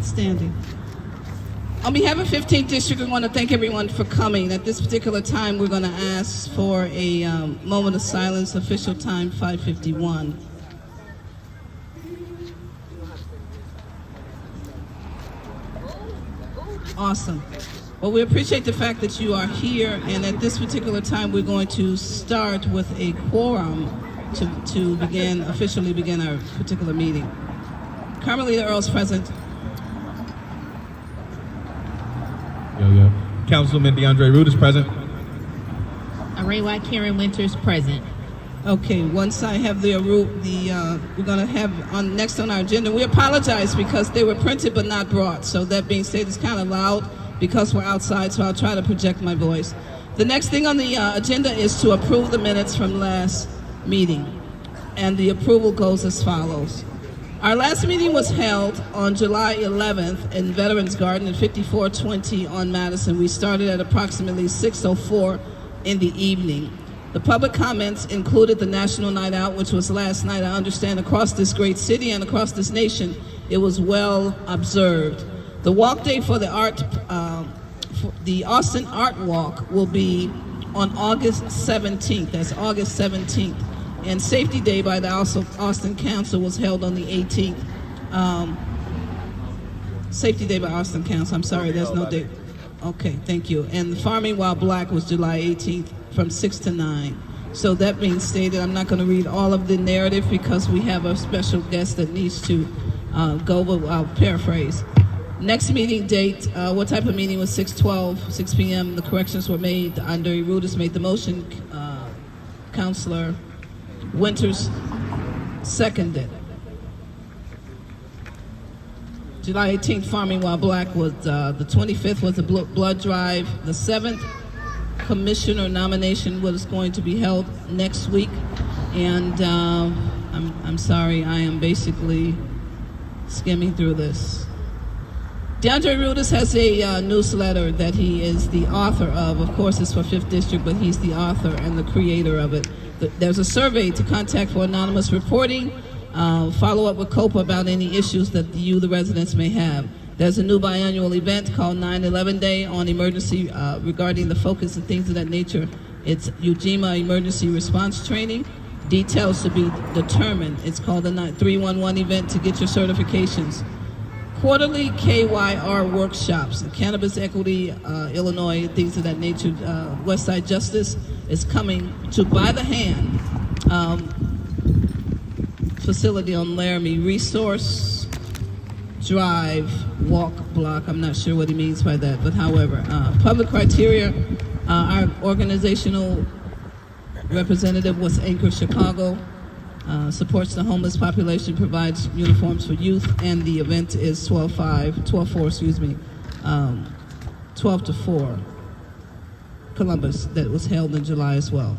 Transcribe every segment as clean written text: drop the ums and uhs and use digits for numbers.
Outstanding. On behalf of 15th District, we want to thank everyone for coming. At this particular time, we're going to ask for a moment of silence, official time 5:51. Awesome. Well, we appreciate the fact that you are here, and at this particular time, we're going to start with a quorum to officially begin our particular meeting. Carmelita Earls present. Yo. Councilman DeAndre Root is present. Array White Karen Winters present. Okay, once I have we're going to have next on our agenda. We apologize because they were printed but not brought. So that being said, it's kind of loud because we're outside, so I'll try to project my voice. The next thing on the agenda is to approve the minutes from last meeting. And the approval goes as follows. Our last meeting was held on July 11th in Veterans Garden at 5420 on Madison. We started at approximately 6:04 in the evening. The public comments included the National Night Out, which was last night. I understand across this great city and across this nation, it was well observed. The walk day for the Austin Art Walk will be on August 17th. That's August 17th. And Safety Day by the Austin Council was held on the 18th. Safety Day by Austin Council, I'm sorry, there's no date. Okay, thank you. And the Farming While Black was July 18th from 6 to 9. So that being stated, I'm not going to read all of the narrative because we have a special guest that needs to go, but I'll paraphrase. Next meeting date, what type of meeting was 6 p.m. The corrections were made. Andre Rudis made the motion. Councilor Winters seconded. July 18th, Farming While Black was the 25th was the blood drive. The 7th commissioner nomination was going to be held next week. And I'm sorry, I am basically skimming through this. DeAndre Rudis has a newsletter that he is the author of. Of course, it's for 5th District, but he's the author and the creator of it. There's a survey to contact for anonymous reporting. Follow up with COPA about any issues that you, the residents, may have. There's a new biannual event called 9/11 Day on emergency regarding the focus and things of that nature. It's UJIMA Emergency Response Training. Details to be determined. It's called the 311 event to get your certifications. Quarterly KYR workshops, Cannabis Equity, Illinois, things of that nature. Westside Justice is coming to By the Hand facility on Laramie. Resource Drive Walk Block. I'm not sure what he means by that, but however, public criteria. Our organizational representative was Anchor Chicago. Supports the homeless population, provides uniforms for youth, and the event is 12 to 4, Columbus, that was held in July as well.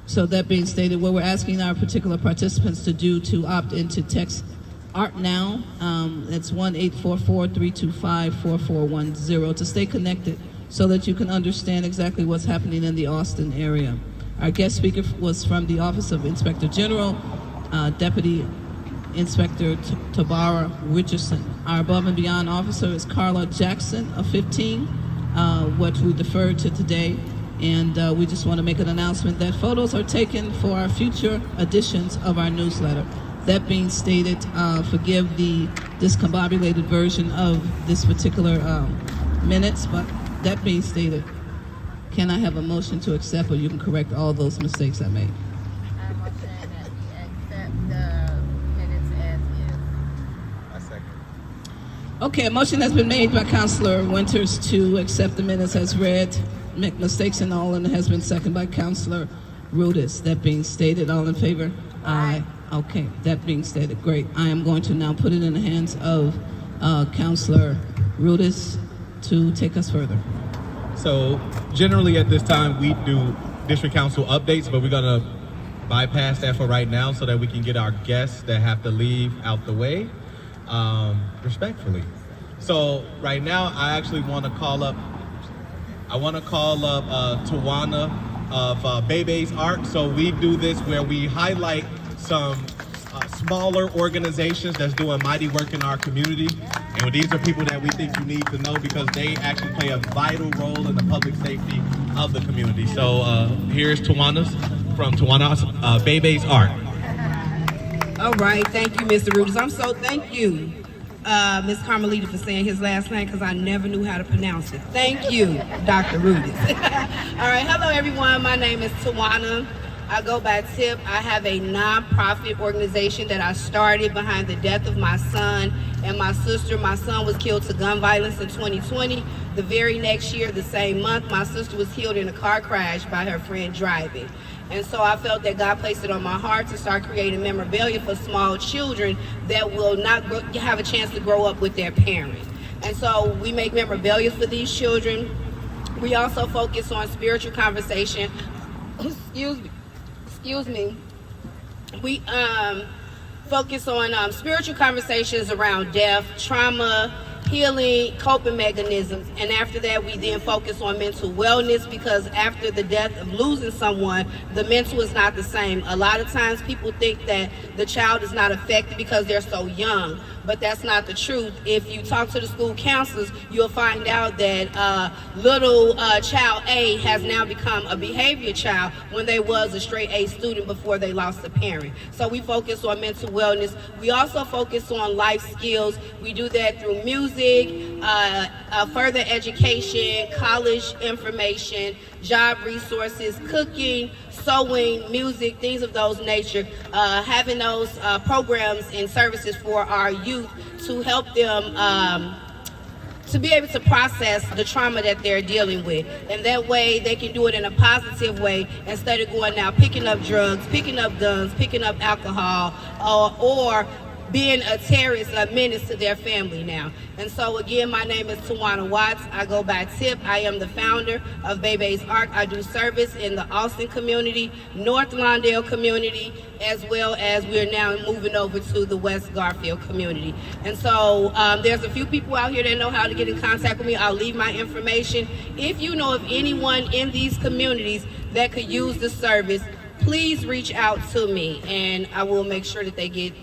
So that being stated, what we're asking our particular participants to do to opt into text Art Now, it's 1-844-325-4410 to stay connected so that you can understand exactly what's happening in the Austin area. Our guest speaker was from the Office of Inspector General, Deputy Inspector Tabara Richardson. Our Above and Beyond officer is Carla Jackson of 15, what we deferred to today. And we just want to make an announcement that photos are taken for our future editions of our newsletter. That being stated, forgive the discombobulated version of this particular minutes, but that being stated, can I have a motion to accept, or you can correct all those mistakes I made? I motion that we accept the minutes as is. I second. Okay, a motion has been made by Councilor Winters to accept the minutes as read, make mistakes and all, and it has been seconded by Councilor Rudis. That being stated, all in favor? Aye. Okay, that being stated, great. I am going to now put it in the hands of Councilor Rudis to take us further. So generally at this time we do district council updates, but we're gonna bypass that for right now so that we can get our guests that have to leave out the way respectfully. So right now I actually want to call up Tawana of Bebe's Art. So we do this where we highlight some smaller organizations that's doing mighty work in our community. And these are people that we think you need to know because they actually play a vital role in the public safety of the community. So here's Tawana from Tawana's Bebe's Art. All right, thank you, Mr. Rudis. Thank you, Ms. Carmelita, for saying his last name because I never knew how to pronounce it. Thank you, Dr. Rudis. All right, hello everyone. My name is Tawana. I go by Tip. I have a nonprofit organization that I started behind the death of my son and my sister. My son was killed to gun violence in 2020. The very next year, the same month, my sister was killed in a car crash by her friend driving. And so I felt that God placed it on my heart to start creating memorabilia for small children that will not have a chance to grow up with their parents. And so we make memorabilia for these children. We also focus on spiritual conversation. Excuse me. We focus on spiritual conversations around death, trauma, healing, coping mechanisms, and after that we then focus on mental wellness because after the death of losing someone, the mental is not the same. A lot of times people think that the child is not affected because they're so young, but that's not the truth. If you talk to the school counselors, you'll find out that little child A has now become a behavior child when they was a straight A student before they lost a parent. So we focus on mental wellness. We also focus on life skills. We do that through music, further education, college information, job resources, cooking, sewing, music, things of those nature, having those programs and services for our youth to help them to be able to process the trauma that they're dealing with. And that way they can do it in a positive way instead of going out picking up drugs, picking up guns, picking up alcohol, or being a terrorist, a menace to their family now. And so again, my name is Tawana Watts. I go by Tip. I am the founder of Bebe's Art. I do service in the Austin community, North Lawndale community, as well as we're now moving over to the West Garfield community. And so there's a few people out here that know how to get in contact with me. I'll leave my information. If you know of anyone in these communities that could use the service, please reach out to me and I will make sure that they get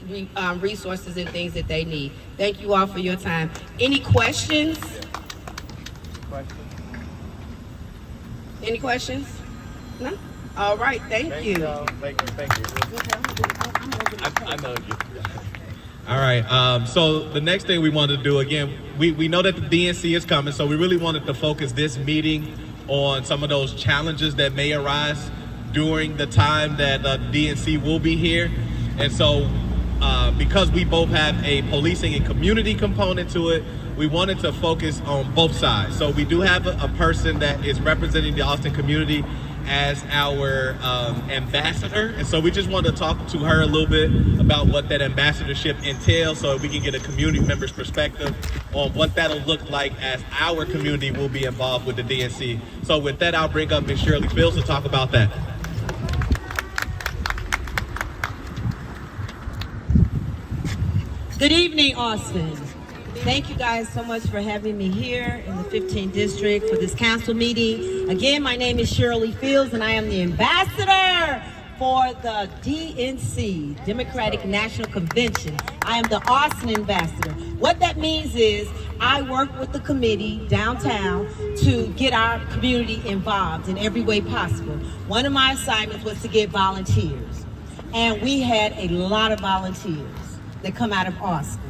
resources and things that they need. Thank you all for your time. Any questions? Any questions? No? All right, thank you. Thank you. I know you. All right, so the next thing we wanted to do, again, we know that the DNC is coming, so we really wanted to focus this meeting on some of those challenges that may arise during the time that DNC will be here. And so because we both have a policing and community component to it, we wanted to focus on both sides. So we do have a person that is representing the Austin community as our ambassador. And so we just wanted to talk to her a little bit about what that ambassadorship entails so we can get a community member's perspective on what that'll look like as our community will be involved with the DNC. So with that, I'll bring up Ms. Shirley Fields to talk about that. Good evening, Austin. Thank you guys so much for having me here in the 15th District for this council meeting. Again, my name is Shirley Fields and I am the ambassador for the DNC, Democratic National Convention. I am the Austin ambassador. What that means is I work with the committee downtown to get our community involved in every way possible. One of my assignments was to get volunteers. And we had a lot of volunteers that come out of Austin.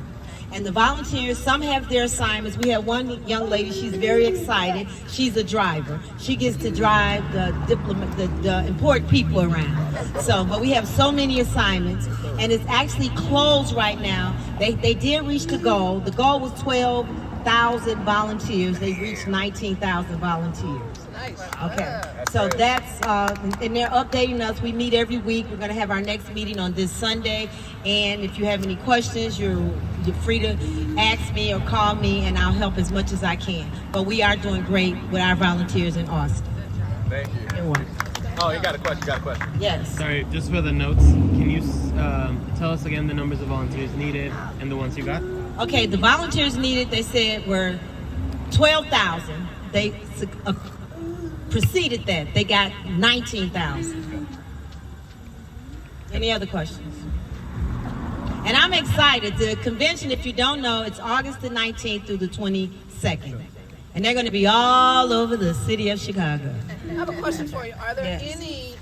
And the volunteers, some have their assignments. We have one young lady, she's very excited. She's a driver. She gets to drive the important people around. So, but we have so many assignments, and it's actually closed right now. They did reach the goal. The goal was 12,000 volunteers. They reached 19,000 volunteers. Nice. Okay, so that's, and they're updating us. We meet every week. We're gonna have our next meeting on this Sunday. And if you have any questions, you're free to ask me or call me and I'll help as much as I can. But we are doing great with our volunteers in Austin. Thank you. You're welcome. Oh, you got a question, Yes. Sorry, just for the notes, can you tell us again the numbers of volunteers needed and the ones you got? Okay, the volunteers needed, they said, were 12,000. They preceded that. They got 19,000. Any other questions? And I'm excited. The convention, if you don't know, it's August the 19th through the 22nd. And they're going to be all over the city of Chicago. I have a question for you. Are there Yes. any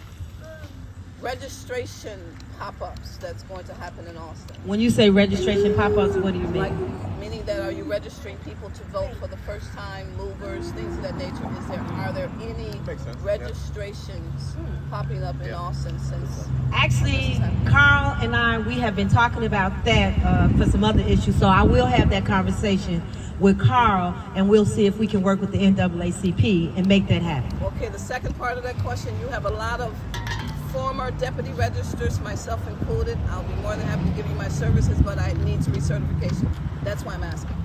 registration pop-ups that's going to happen in Austin? When you say registration pop-ups, what do you Like, mean? meaning that are you registering people to vote for the first time, movers, things of that nature? Are there any Makes sense, yeah. registrations popping up in Austin since? Actually, Carl and I, we have been talking about that for some other issues. So I will have that conversation with Carl, and we'll see if we can work with the NAACP and make that happen. Okay, the second part of that question, you have a lot of former deputy registers, myself included. I'll be more than happy to give you my services, but I need recertification. That's why I'm asking,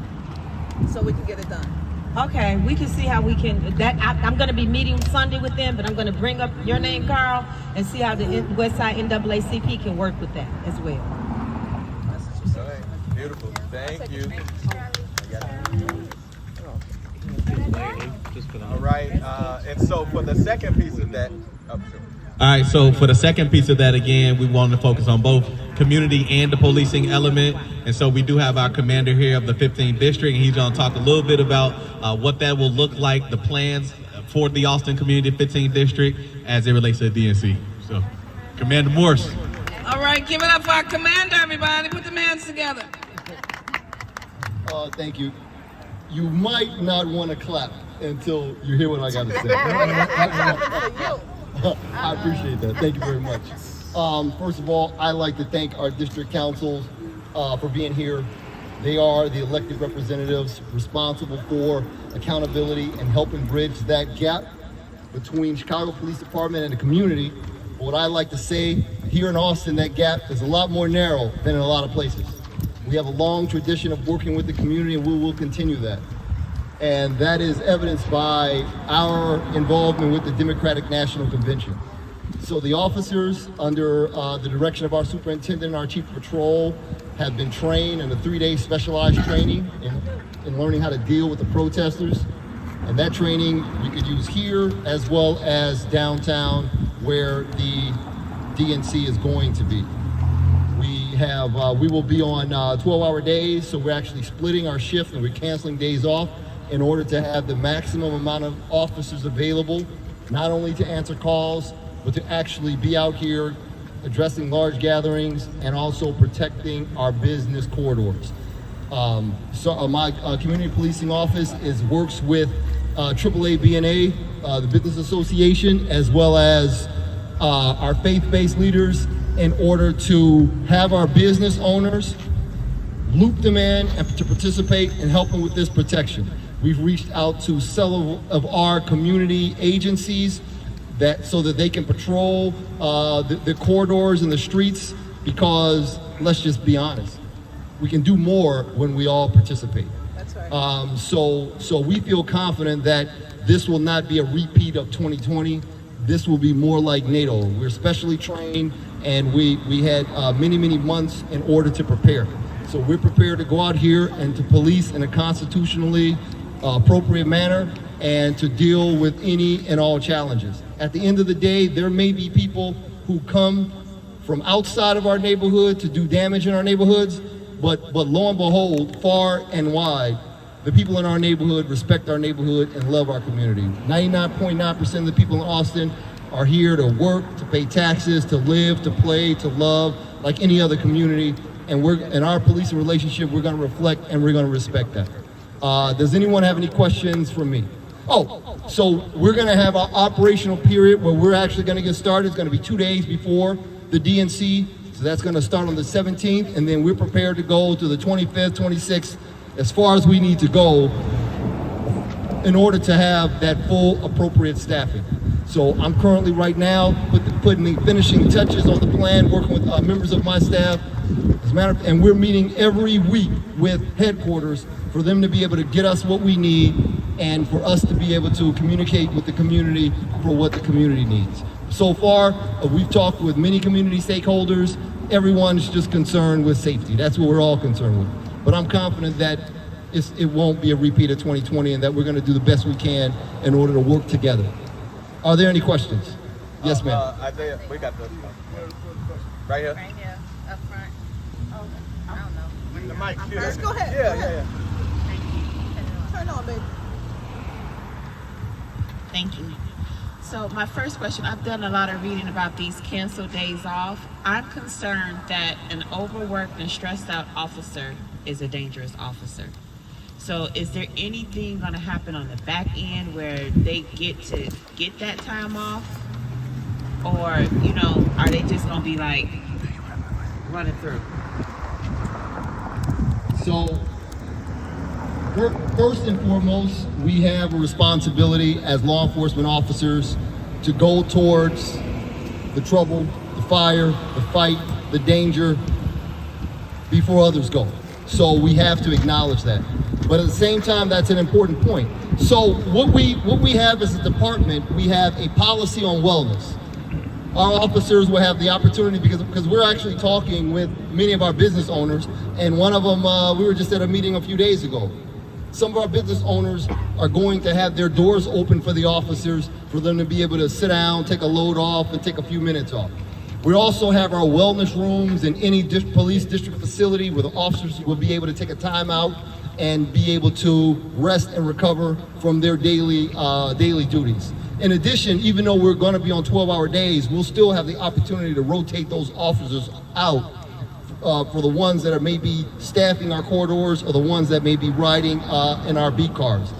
so we can get it done. Okay, we can see how we can. I'm going to be meeting Sunday with them, but I'm going to bring up your name, Carl, and see how the Westside NAACP can work with that as well. That's what you said. Beautiful. Thank you. All right. And so for the second piece of that. All right, so for the second piece of that, again, we want to focus on both community and the policing element. And so we do have our commander here of the 15th district, and he's going to talk a little bit about what that will look like, the plans for the Austin Community 15th district as it relates to the DNC. So, Commander Morse. All right, give it up for our commander, everybody. Put the hands together. Thank you. You might not want to clap until you hear what I got to say. I appreciate that. Thank you very much. First of all, I'd like to thank our district councils for being here. They are the elected representatives responsible for accountability and helping bridge that gap between Chicago Police Department and the community. But what I like to say, here in Austin, that gap is a lot more narrow than in a lot of places. We have a long tradition of working with the community, and we will continue that. And that is evidenced by our involvement with the Democratic National Convention. So the officers, under the direction of our superintendent and our chief of patrol, have been trained in a 3-day specialized training in learning how to deal with the protesters. And that training we could use here as well as downtown, where the DNC is going to be. We will be on 12-hour days, so we're actually splitting our shift and we're canceling days off in order to have the maximum amount of officers available, not only to answer calls, but to actually be out here addressing large gatherings and also protecting our business corridors. My community policing office works with AAA BNA, the Business Association, as well as our faith-based leaders, in order to have our business owners loop them in and to participate in helping with this protection. We've reached out to several of our community agencies so that they can patrol the corridors and the streets, because let's just be honest, we can do more when we all participate. That's right. So we feel confident that this will not be a repeat of 2020. This will be more like NATO. We're specially trained, and we had many months in order to prepare. So we're prepared to go out here and to police in a constitutionally appropriate manner and to deal with any and all challenges. At the end of the day, there may be people who come from outside of our neighborhood to do damage in our neighborhoods, but lo and behold, far and wide, the people in our neighborhood respect our neighborhood and love our community. 99.9% of the people in Austin are here to work, to pay taxes, to live, to play, to love, like any other community. And in our policing relationship, we're going to reflect and we're going to respect that. Does anyone have any questions for me? Oh, so we're going to have our operational period where we're actually going to get started. It's going to be 2 days before the DNC. So that's going to start on the 17th, and then we're prepared to go to the 25th, 26th, as far as we need to go in order to have that full appropriate staffing. So I'm currently right now putting the finishing touches on the plan, working with members of my staff. And we're meeting every week with headquarters for them to be able to get us what we need and for us to be able to communicate with the community for what the community needs. So far, we've talked with many community stakeholders. Everyone's just concerned with safety. That's what we're all concerned with. But I'm confident that it won't be a repeat of 2020 and that we're going to do the best we can in order to work together. Are there any questions? Yes, ma'am. Isaiah, we got the right here. Right here, up front. Let's go ahead. Yeah. Turn on, baby. Thank you. So my first question, I've done a lot of reading about these canceled days off. I'm concerned that an overworked and stressed out officer is a dangerous officer. So is there anything going to happen on the back end where they get to get that time off? Or, you know, are they just going to be like running through? So, first and foremost, we have a responsibility as law enforcement officers to go towards the trouble, the fire, the fight, the danger before others go. So we have to acknowledge that. But at the same time, that's an important point. So what we have as a department, we have a policy on wellness. Our officers will have the opportunity, because we're actually talking with many of our business owners, and one of them, we were just at a meeting a few days ago. Some of our business owners are going to have their doors open for the officers, for them to be able to sit down, take a load off, and take a few minutes off. We also have our wellness rooms in any police district facility where the officers will be able to take a time out and be able to rest and recover from their daily duties. In addition, even though we're going to be on 12-hour days, we'll still have the opportunity to rotate those officers out for the ones that are maybe staffing our corridors or the ones that may be riding in our beat cars.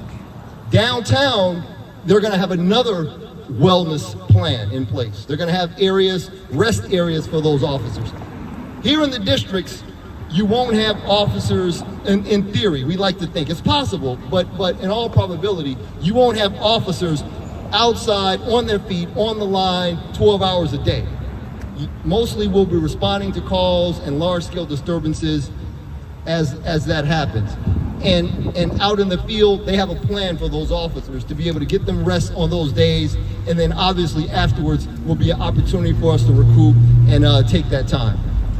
Downtown, they're going to have another wellness plan in place. They're going to have areas, rest areas for those officers. Here in the districts, you won't have officers, in theory, we like to think it's possible, but in all probability, you won't have officers outside, on their feet, on the line, 12 hours a day. Mostly we'll be responding to calls and large-scale disturbances as that happens. And out in the field, they have a plan for those officers to be able to get them rest on those days, and then obviously afterwards will be an opportunity for us to recoup and take that time.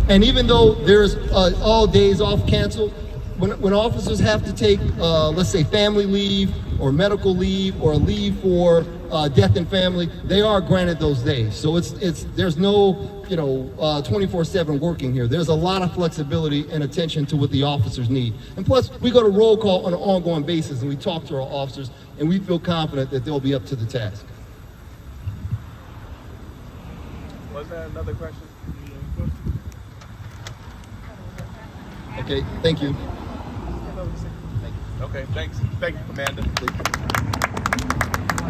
And even though there's all days off canceled, when officers have to take, let's say, family leave or medical leave or a leave for death in family, they are granted those days. So there's no 24/7 working here. There's a lot of flexibility and attention to what the officers need. And plus, we go to roll call on an ongoing basis, and we talk to our officers, and we feel confident that they'll be up to the task. Was that another question? Okay, thank you. Okay, thanks. Thank you, Commander.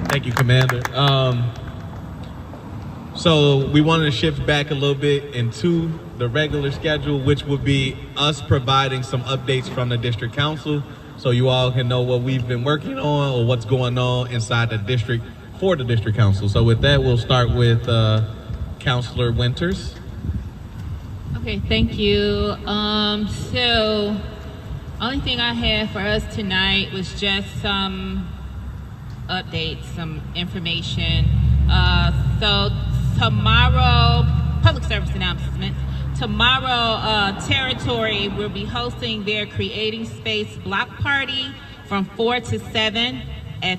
Thank you, Commander. So we wanted to shift back a little bit into the regular schedule, which would be us providing some updates from the district council, so you all can know what we've been working on or what's going on inside the district for the district council. So with that, we'll start with Councilor Winters. Okay, thank you. So only thing I had for us tonight was just some updates, some information. So tomorrow, public service announcement. Tomorrow, Territory will be hosting their Creating Space block party from 4 to 7 at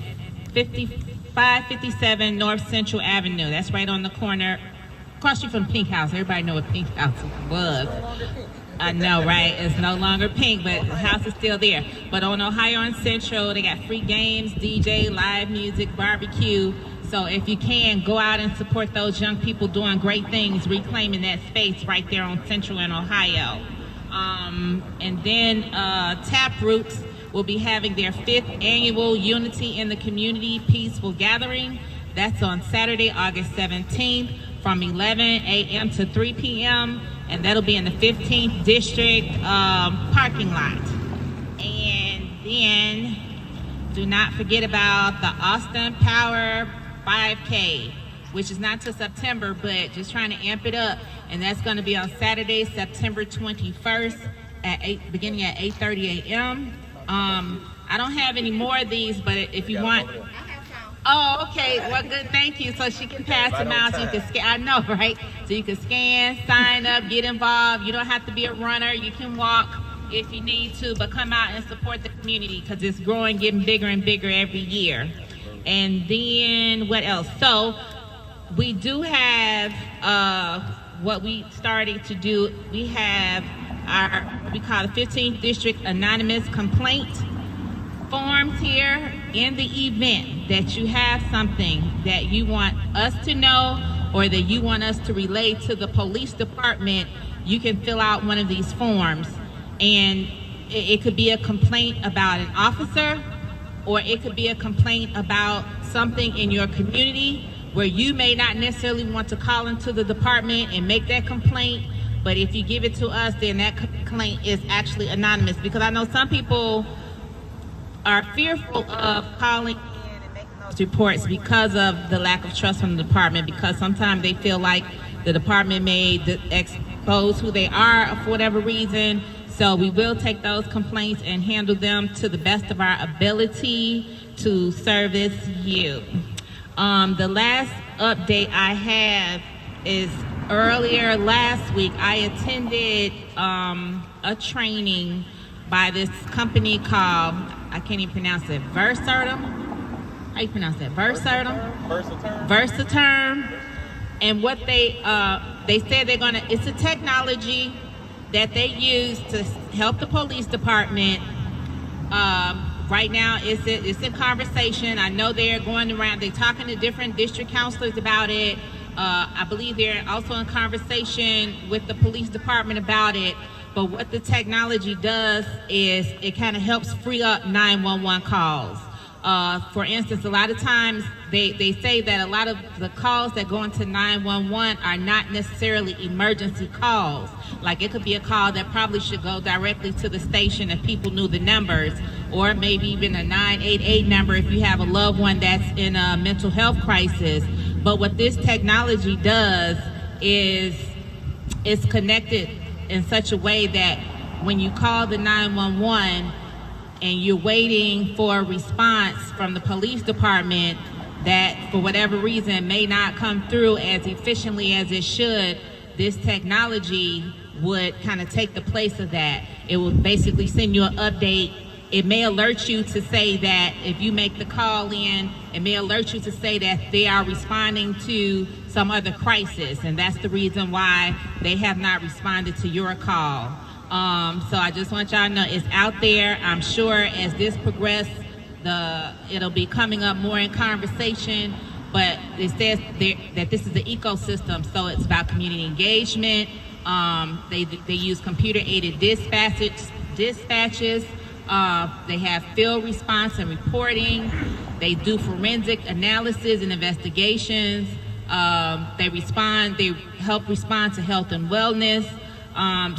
557 North Central Avenue. That's right on the corner, across street from Pink House. Everybody know what Pink House was. I know, right? It's no longer pink, but the house is still there. But on Ohio and Central, they got free games, DJ, live music, barbecue. So if you can, go out and support those young people doing great things, reclaiming that space right there on Central and Ohio. And then Taproots will be having their 5th annual Unity in the Community Peaceful Gathering. That's on Saturday, August 17th from 11 a.m. to 3 p.m. And that'll be in the 15th District parking lot. And then do not forget about the Austin Power 5K, which is not till September, but just trying to amp it up. And that's going to be on Saturday, September 21st beginning at 8:30 a.m. I don't have any more of these, but if you want... Oh, okay. Well, good. Thank you. So she can pass them out. So you can scan. I know, right? So you can scan, sign up, get involved. You don't have to be a runner. You can walk if you need to, but come out and support the community because it's growing, getting bigger and bigger every year. And then what else? So we do have what we started to do. We have our we call the 15th District Anonymous Complaint forms here. In the event that you have something that you want us to know or that you want us to relay to the police department, you can fill out one of these forms. And it could be a complaint about an officer, or it could be a complaint about something in your community where you may not necessarily want to call into the department and make that complaint. But if you give it to us, then that complaint is actually anonymous. Because I know some people are fearful of calling in and making those reports because of the lack of trust from the department, because sometimes they feel like the department may expose who they are for whatever reason. So we will take those complaints and handle them to the best of our ability to service you. The last update I have is earlier last week, I attended a training by this company called, I can't even pronounce it, Versaterm? How you pronounce that? Versaterm? Versaterm. And what they said they're gonna, it's a technology that they use to help the police department. Right now, it's a conversation. I know they're going around, they're talking to different district counselors about it. I believe they're also in conversation with the police department about it. But what the technology does is it kind of helps free up 911 calls. For instance, a lot of times they say that a lot of the calls that go into 911 are not necessarily emergency calls. Like it could be a call that probably should go directly to the station if people knew the numbers, or maybe even a 988 number if you have a loved one that's in a mental health crisis. But what this technology does is it's connected in such a way that when you call the 911 and you're waiting for a response from the police department that for whatever reason may not come through as efficiently as it should, this technology would kind of take the place of that. It will basically send you an update. It may alert you to say that if you make the call in, it may alert you to say that they are responding to some other crisis, and that's the reason why they have not responded to your call. So I just want y'all to know it's out there. I'm sure as this progresses, it'll be coming up more in conversation, but it says that this is the ecosystem, so it's about community engagement. They use computer-aided dispatches. They have field response and reporting. They do forensic analysis and investigations. They help respond to health and wellness.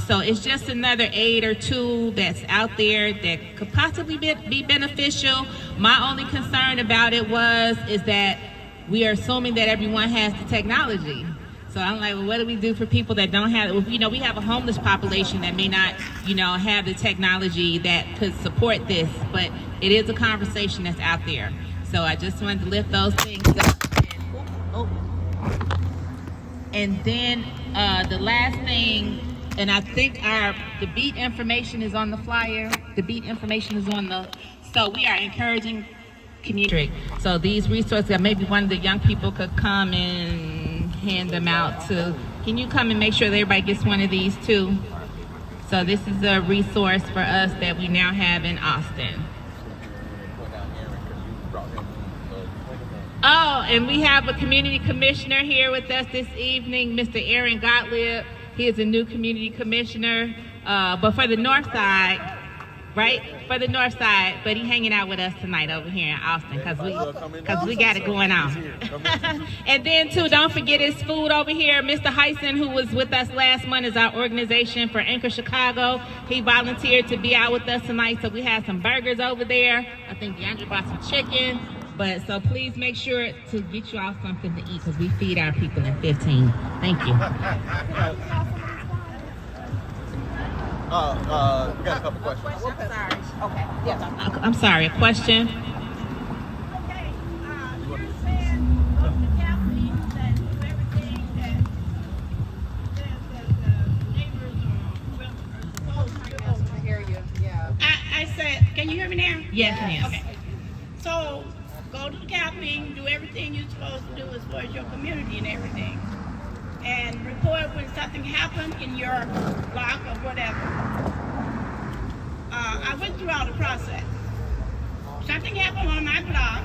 So it's just another aid or tool that's out there that could possibly be beneficial. My only concern about it is that we are assuming that everyone has the technology. So I'm like, well, what do we do for people that don't have it? You know, we have a homeless population that may not, have the technology that could support this, but it is a conversation that's out there. So I just wanted to lift those things up. And then the last thing, and I think the beat information is on the flyer. The beat information is so we are encouraging community. So these resources, maybe one of the young people could come and hand them out to. Can you come and make sure that everybody gets one of these too? So this is a resource for us that we now have in Austin. Oh, and we have a community commissioner here with us this evening, Mr. Aaron Gottlieb. He is a new community commissioner, but for the north side, right? For the north side, but he's hanging out with us tonight over here in Austin because we got it going on. And then too, don't forget his food over here. Mr. Heisen, who was with us last month, is our organization for Anchor Chicago. He volunteered to be out with us tonight, so we had some burgers over there. I think DeAndre brought some chicken. But so please make sure to get you all something to eat because we feed our people in 15. Thank you. We got a couple questions. Okay. Yes. I'm sorry, a question? Okay. You said the Japanese that do everything that the neighbors are supposed to hear you. Yeah. I said, can you hear me now? Yes, ma'am. Okay. So go to the Capitol, do everything you're supposed to do as far as your community and everything. and report when something happened in your block or whatever. I went through all the process. Something happened on my block.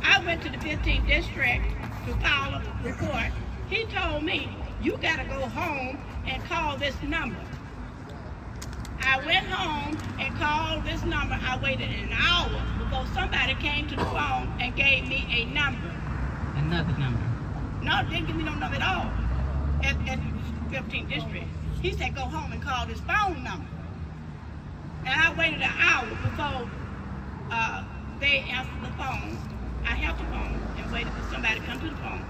I went to the 15th district to file a report. He told me, you gotta go home and call this number. I went home and called this number. I waited an hour before somebody came to the phone and gave me a number. Another number. No, didn't give me no number at all. At 15th district. He said, go home and call this phone number. And I waited an hour before they answered the phone. I held the phone and waited for somebody to come to the phone.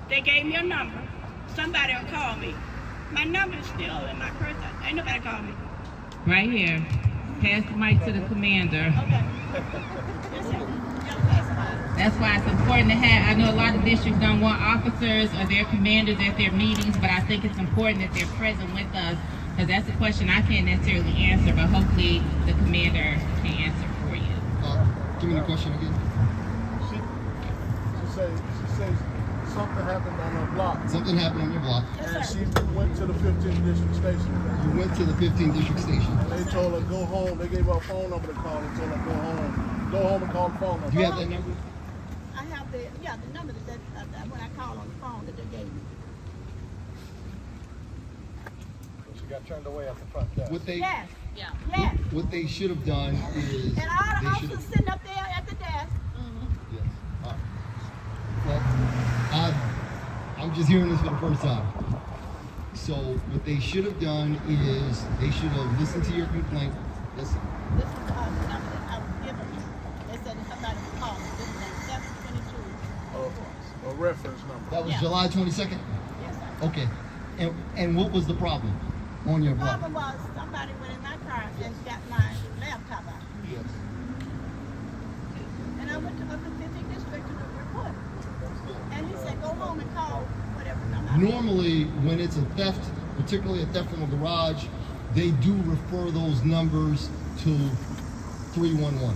They gave me a number. Somebody will call me. My number is still in my purse. Ain't nobody called me. Right here. Pass the mic to the commander. Okay. That's why it's important to have, I know a lot of districts don't want officers or their commanders at their meetings, but I think it's important that they're present with us, because that's a question I can't necessarily answer, but hopefully the commander can answer for you. Give me the question again. She says something happened on her block. Something happened on your block. And she went to the 15th district station. You went to the 15th district station. And they told her go home. They gave her a phone number to call and told her go home. Go home and call the phone number. Do you have that number? I have the number that when I called on the phone that they gave me. She got turned away at the front desk. What they Yes. Yeah. Yes. what they should have done is And all the they should officers sitting up there at the desk. Yes. Well, I'm just hearing this for the first time. So what they should have done is they should have listened to your complaint. Listen. This is the number that I was given. They said that somebody would call me. This is 722. A reference number. That was Yeah. July 22nd? Yes, sir. Okay. And what was the problem on your The block? problem was somebody went in my car and got my laptop out. Yes. And I went to the 15th district to report. And he said, go home and call whatever number. Normally, when it's a theft, particularly a theft from a garage, they do refer those numbers to 311.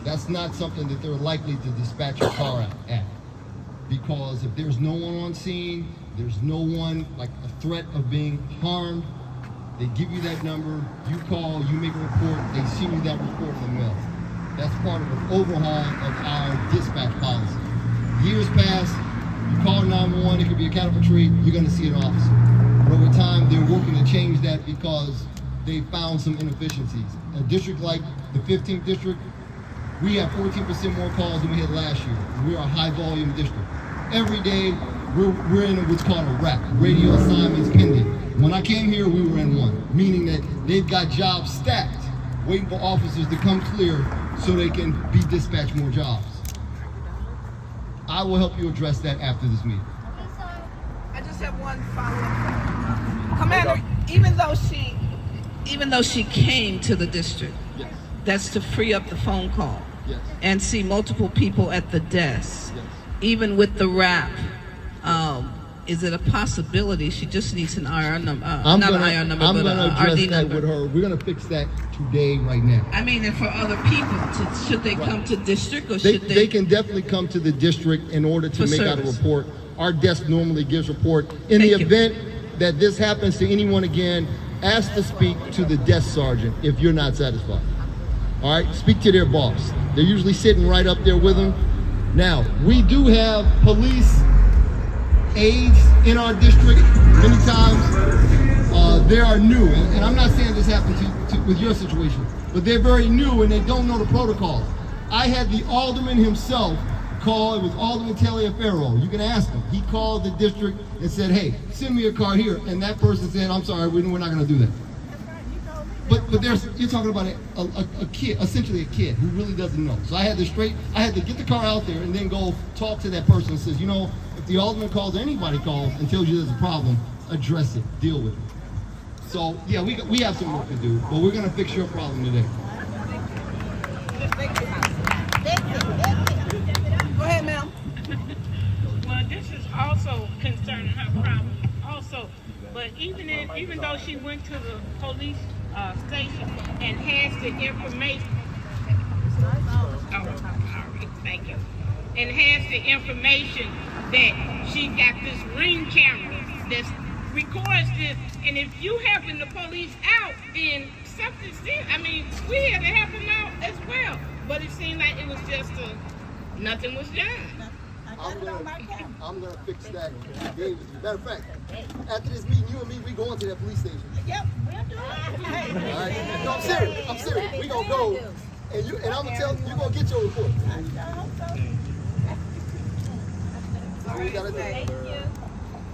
That's not something that they're likely to dispatch your car at. Because if there's no one on scene, there's no one, like a threat of being harmed, they give you that number, you call, you make a report, they send you that report in the mail. That's part of an overhaul of our dispatch policy. Years pass, you call 911, it could be a cattle patrol, you're gonna see an officer. But over time, they're working to change that because they found some inefficiencies. A district like the 15th district, we have 14% more calls than we had last year. We are a high volume district. Every day, we're in what's called a RAP, radio assignments pending. When I came here, we were in one, meaning that they've got jobs stacked, waiting for officers to come clear so they can be dispatched more jobs. I will help you address that after this meeting. I just have one follow-up. Commander, even though she came to the district, Yes. that's to free up the phone call Yes. and see multiple people at the desk. Yes. Even with the rap, is it a possibility she just needs an IR number? I'm Not gonna, an IR number, I'm but gonna an address RD that number. with her. We're gonna fix that today, right now. I mean, and for other people, should they come to district or They, should they can definitely come to the district in order to For make out a service. report. Our desk normally gives report. In the Thank you. event that this happens to anyone again, ask to speak to the desk sergeant if you're not satisfied. All right, speak to their boss. They're usually sitting right up there with them. Now, we do have police aides in our district many times. They are new, and I'm not saying this happened with your situation, but they're very new and they don't know the protocols. I had the alderman himself call. It was Alderman Taliaferro. You can ask him. He called the district and said, hey, send me a car here. And that person said, I'm sorry, we're not going to do that. But you're talking about a kid, essentially a kid who really doesn't know. So I had to get the car out there and then go talk to that person and says, you know, if the alderman calls or anybody calls and tells you there's a problem, address it, deal with it. So yeah, we have some work to do, but we're gonna fix your problem today. Go ahead, ma'am. Well, this is also concerning her problem also. But even though she went to the police station and has the information, thank you, and has the information that she got this ring camera that records this. And if you helping the police out, then something's still, I mean, we had to help them out as well. But it seemed like it was just nothing was done. I'm gonna fix that. Matter of fact, after this meeting, you and me, we going to that police station. Yep, we'll do it. All right? No, I'm serious. I'm serious. We gonna go, and I'm gonna tell you, gonna get your report. So we gotta do. Thank you.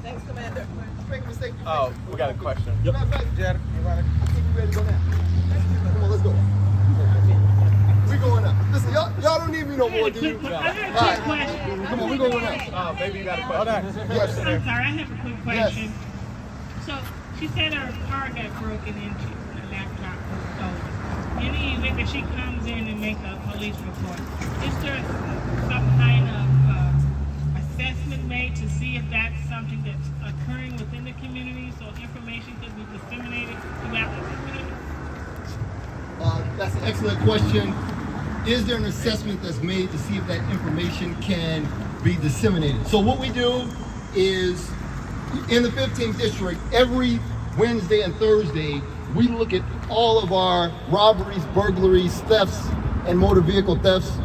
Thanks, Commander. Make a mistake. Oh, we got a question. Matter of fact, Jed, you ready? I think we ready to go now. Come on, let's go. We going up. Listen, y'all don't need me no more, do you? I have a quick question. Come on, we going up. Oh, maybe you got a question. Yes. I'm sorry, I have a quick question. So she said her car got broken into, her laptop was stolen. In the event that she comes in and make a police report, is there some kind of assessment made to see if that's something that's occurring within the community so information could be disseminated throughout the community? That's an excellent question. Is there an assessment that's made to see if that information can be disseminated? So what we do is, in the 15th district, every Wednesday and Thursday, we look at all of our robberies, burglaries, thefts, and motor vehicle thefts.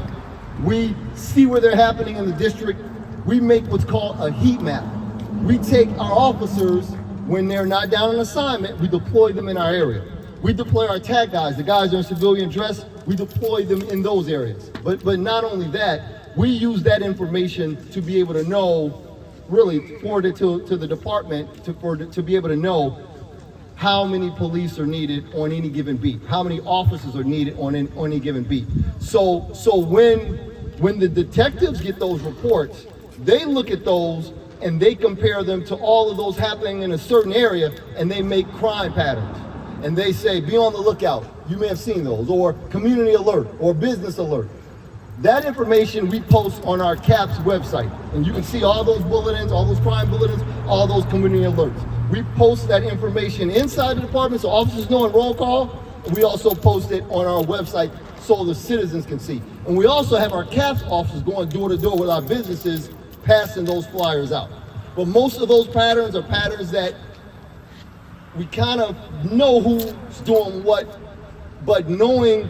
We see where they're happening in the district. We make what's called a heat map. We take our officers, when they're not down on assignment, we deploy them in our area. We deploy our tag guys, the guys that are in civilian dress, we deploy them in those areas. But not only that, we use that information to be able to know, really forward it to the department to be able to know how many police are needed on any given beat, how many officers are needed on any given beat. So when the detectives get those reports, they look at those and they compare them to all of those happening in a certain area, and they make crime patterns. And they say, be on the lookout. You may have seen those, or community alert, or business alert. That information we post on our CAPS website. And you can see all those bulletins, all those crime bulletins, all those community alerts. We post that information inside the department so officers know in roll call. And we also post it on our website so the citizens can see. And we also have our CAPS officers going door to door with our businesses, passing those flyers out. But most of those patterns are patterns that we kind of know who's doing what, but knowing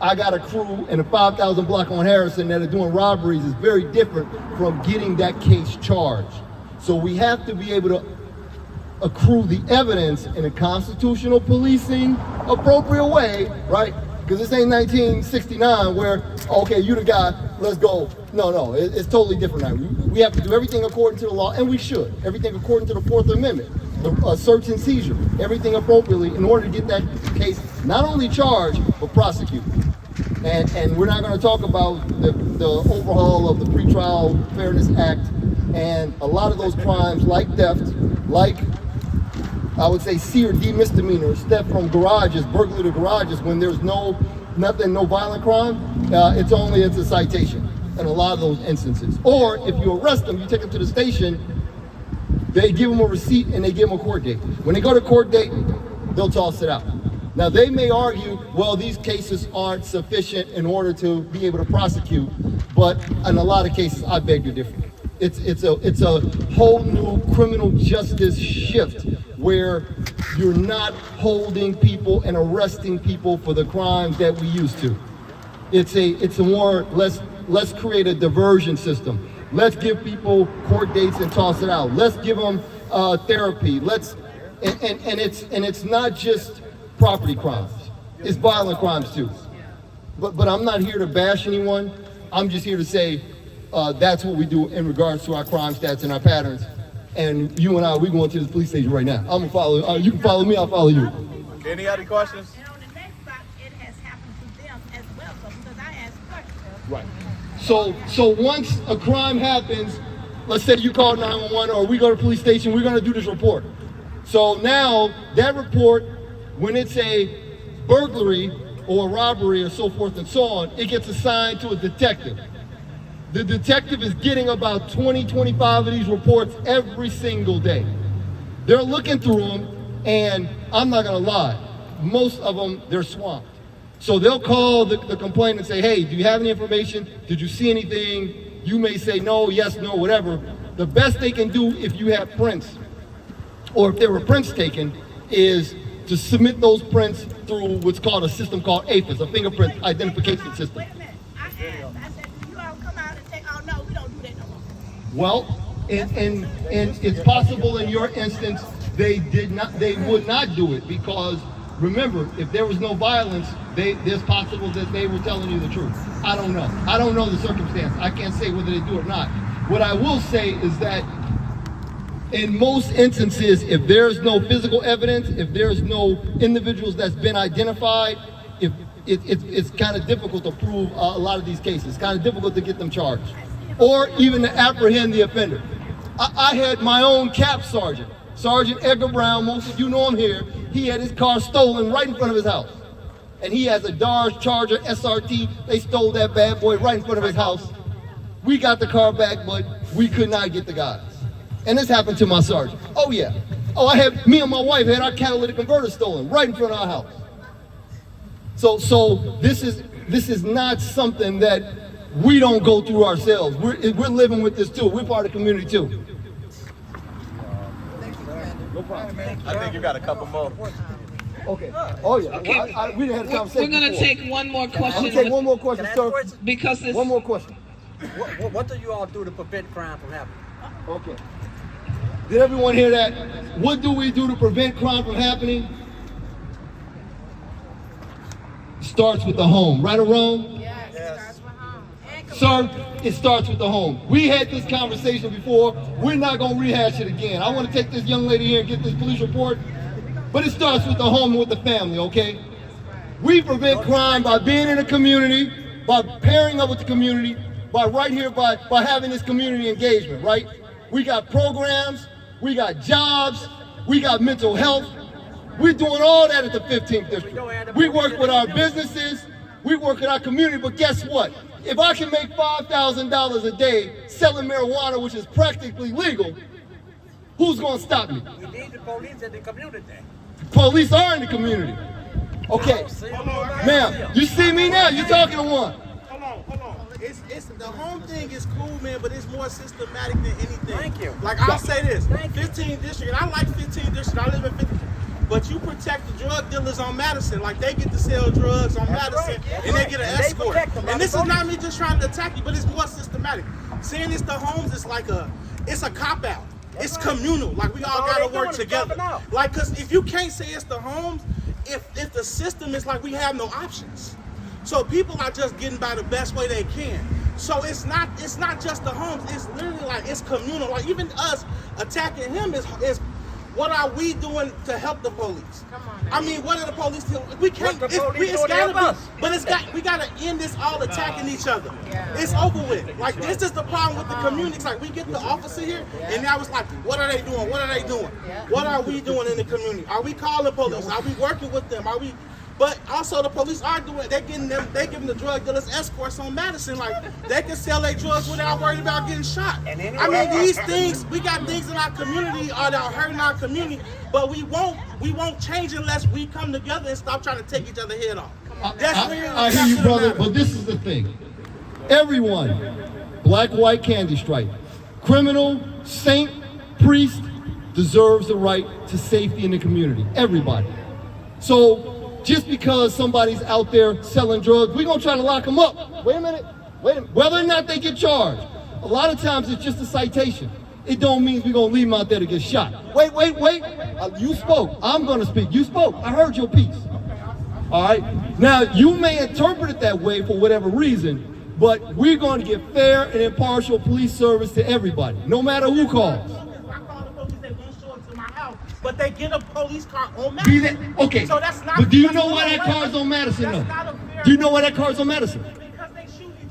I got a crew in a 5,000 block on Harrison that are doing robberies is very different from getting that case charged. So we have to be able to accrue the evidence in a constitutional policing appropriate way, right? Because this ain't 1969 where, okay, you the guy, let's go. No, it's totally different now. We have to do everything according to the law, and we should. Everything according to the Fourth Amendment. The search and seizure, everything appropriately in order to get that case not only charged, but prosecuted. And we're not going to talk about the overhaul of the Pretrial Fairness Act and a lot of those crimes like theft, like I would say C or D misdemeanors, theft from garages, burglary to garages, when there's no violent crime, it's a citation in a lot of those instances. Or if you arrest them, you take them to the station, they give them a receipt and they give them a court date. When they go to court date, they'll toss it out. Now they may argue, well, these cases aren't sufficient in order to be able to prosecute, but in a lot of cases, I beg to differ. It's a whole new criminal justice shift where you're not holding people and arresting people for the crimes that we used to. It's a more, let's create a diversion system. Let's give people court dates and toss it out. Let's give them therapy. And it's not just property crimes. It's violent crimes too. But I'm not here to bash anyone. I'm just here to say that's what we do in regards to our crime stats and our patterns. And you and I, we're going to the police station right now. I'm gonna follow. You can follow me. I'll follow you. Any other questions? And on the next box, it has happened to them as well. So because I asked questions. Right. So once a crime happens, let's say you call 911 or we go to the police station, we're going to do this report. So now that report, when it's a burglary or a robbery or so forth and so on, it gets assigned to a detective. The detective is getting about 20, 25 of these reports every single day. They're looking through them, and I'm not going to lie, most of them, they're swamped. So they'll call the complainant and say, hey, do you have any information? Did you see anything? You may say no, yes, no, whatever. The best they can do, if you have prints, or if there were prints taken, is to submit those prints through what's called a system called AFIS, a fingerprint identification system. Wait a minute. I asked, do you all come out and say, oh no, we don't do that no more? Well, and it's possible in your instance they would not do it, because remember, if there was no violence, there's possible that they were telling you the truth. I don't know. I don't know the circumstance. I can't say whether they do or not. What I will say is that in most instances, if there's no physical evidence, if there's no individuals that's been identified, it's kind of difficult to prove a lot of these cases. It's kind of difficult to get them charged, or even to apprehend the offender. I had my own cap sergeant, Sergeant Edgar Brown. Most of you know him here. He had his car stolen right in front of his house. And he has a Dodge Charger SRT. They stole that bad boy right in front of his house. We got the car back, but we could not get the guys. And this happened to my sergeant. Oh yeah. Oh, me and my wife had our catalytic converter stolen right in front of our house. So this is not something that we don't go through ourselves. We're living with this too. We're part of the community too. No problem. I think you got a couple more. Okay. Oh yeah. Okay. We didn't have a conversation. We're going to before. take one more question. I'm gonna take one more question, sir. Because it's... One more question. What do you all do to prevent crime from happening? Okay. Did everyone hear that? What do we do to prevent crime from happening? Starts with the home. Right or wrong? Yes. It starts with home. Sir, it starts with the home. We had this conversation before. We're not going to rehash it again. I want to take this young lady here and get this police report. But it starts with the home and with the family, okay? We prevent crime by being in a community, by pairing up with the community, by having this community engagement, right? We got programs, we got jobs, we got mental health. We're doing all that at the 15th district. We work with our businesses, we work with our community, but guess what? If I can make $5,000 a day selling marijuana, which is practically legal, who's gonna stop me? We need the police in the community. Police are in the community. Okay, ma'am, you see me now, you talking to one. Hold on. It's the home thing is cool, man, but it's more systematic than anything. Thank you. Like I'll say this, 15th district, and I like 15th district, I live in 15th. But you protect the drug dealers on Madison, like they get to sell drugs on Madison, and they get an escort. And this is not me just trying to attack you, but it's more systematic. Saying it's the homes, it's like it's a cop out. It's communal, like we all gotta work together. Like, cause if you can't say it's the homes, if the system is like we have no options. So people are just getting by the best way they can. So it's not just the homes, it's literally like it's communal. Like even us attacking him is what are we doing to help the police? Come on, I mean, what are the police doing? We can't. We gotta end this all attacking each other. It's over with. Like this is the problem with the community. It's like we get the officer here, and now it's like, what are they doing? What are they doing? What are we doing in the community? Are we calling police? Are we working with them? Are we? But also the police are doing. They giving the drug dealers escorts on Madison. Like they can sell their drugs without worried about getting shot. I mean, these things. We got things in our community that are hurting our community, but we won't change unless we come together and stop trying to take each other head off. I hear you, brother, but this is the thing. Everyone, black, white, candy stripe, criminal, saint, priest, deserves the right to safety in the community. Everybody. So just because somebody's out there selling drugs, we're gonna try to lock them up. Wait a minute. Whether or not they get charged, a lot of times it's just a citation. It don't mean we're gonna leave them out there to get shot. Wait. You spoke. I'm gonna speak. You spoke. I heard your piece. All right. Now you may interpret it that way for whatever reason, but we're going to give fair and impartial police service to everybody, no matter who calls. But they get a police car on Madison. Okay, so that's not, but do you know why that car's on Madison though? Do you know why that car's on Madison?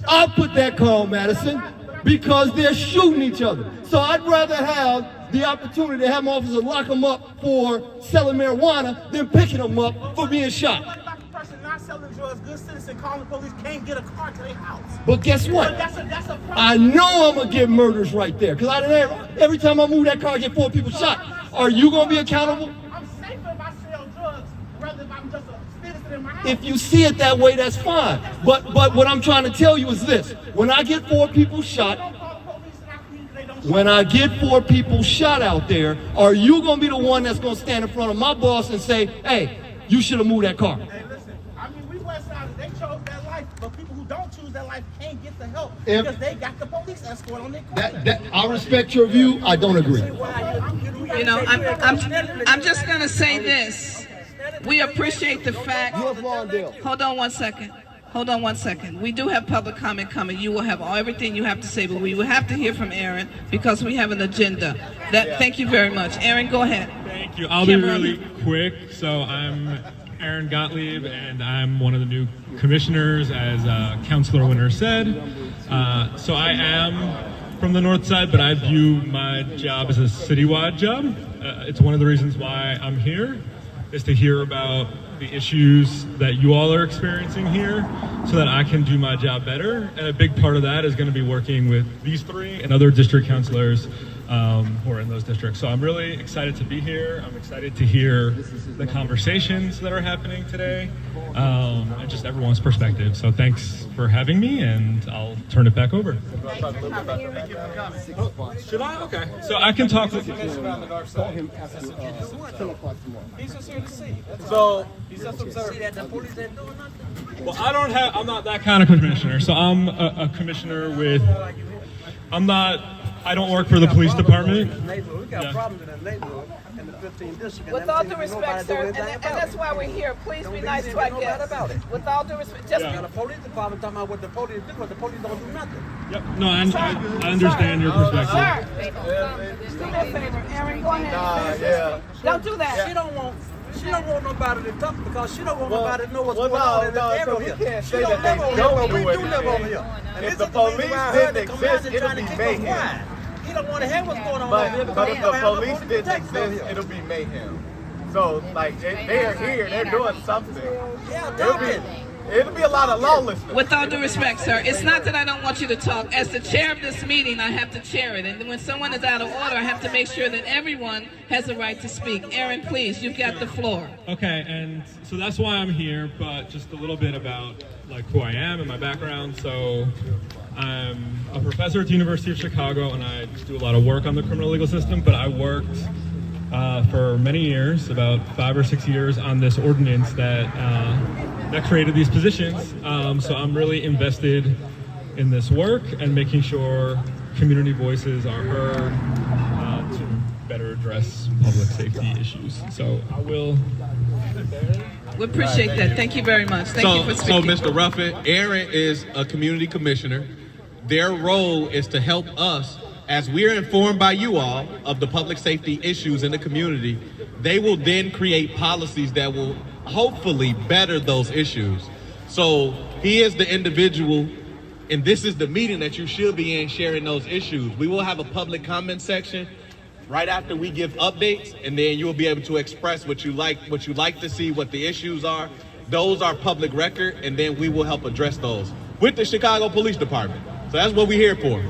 I put that car on Madison because they're shooting each other. So I'd rather have the opportunity to have an officer lock them up for selling marijuana than picking them up for being shot. What about the person not selling drugs, good citizen, calling the police, can't get a car to their house? But guess what? But that's a problem. I know I'm gonna get murders right there because every time I move that car, I get 4 people shot. Are you gonna be accountable? I'm safer if I sell drugs rather if I'm just a citizen in my house. If you see it that way, that's fine. But what I'm trying to tell you is this: when I get 4 people shot, when I get 4 people shot out there, are you gonna be the one that's gonna stand in front of my boss and say, hey, you should have moved that car? Hey, listen, I mean, we West Siders, they chose that life, but people who don't choose that life can't get the help because they got the police escort on their car. I respect your view. I don't agree. You know, I'm just gonna say this. We appreciate the fact. Hold on one second. Hold on one second. We do have public comment coming. You will have everything you have to say, but we will have to hear from Aaron because we have an agenda. Thank you very much. Aaron, go ahead. Thank you. I'll be really quick. So I'm Aaron Gottlieb, and I'm one of the new commissioners, as Councilor Winter said. So I am from the north side, but I view my job as a citywide job. It's one of the reasons why I'm here, is to hear about the issues that you all are experiencing here so that I can do my job better. And a big part of that is going to be working with these 3 and other district councilors who are in those districts. So I'm really excited to be here. I'm excited to hear the conversations that are happening today and just everyone's perspective. So thanks for having me, and I'll turn it back over. Should I? Okay. So I can talk with you. He's just here to see. So he's just observing. Well, I'm not that kind of commissioner. So I'm a commissioner with, I don't work for the police department. We got problems in the neighborhood in the 15th district. With all due respect, sir, and that's why we're here. Please be nice to our guests. With all due respect, just the police department talking about what the police do, but the police don't do nothing. Yep. No, I understand your perspective. Sir, do me a favor. Aaron, go ahead. Don't do that. She don't want nobody to talk because she don't want nobody to know what's going on in this area. She don't live over here, but we do live over here. And if the police didn't exist, it would be mayhem. He don't want to hear what's going on over here. But if the police didn't exist, it'll be mayhem. So, like, they are here, they're doing something. It'll be a lot of lawlessness. With all due respect, sir, it's not that I don't want you to talk. As the chair of this meeting, I have to chair it. And when someone is out of order, I have to make sure that everyone has a right to speak. Aaron, please, you've got the floor. Okay, and so that's why I'm here, but just a little bit about like who I am and my background. So I'm a professor at the University of Chicago, and I do a lot of work on the criminal legal system, but I worked for many years, about 5 or 6 years, on this ordinance that created these positions. So I'm really invested in this work and making sure community voices are heard to better address public safety issues. So I will. We appreciate that. Thank you very much. Thank you for speaking. So Mr. Ruffin, Aaron is a community commissioner. Their role is to help us, as we're informed by you all of the public safety issues in the community. They will then create policies that will hopefully better those issues. So he is the individual, and this is the meeting that you should be in, sharing those issues. We will have a public comment section right after we give updates, and then you'll be able to express what you like to see, what the issues are. Those are public record, and then we will help address those with the Chicago Police Department. So that's what we're here for.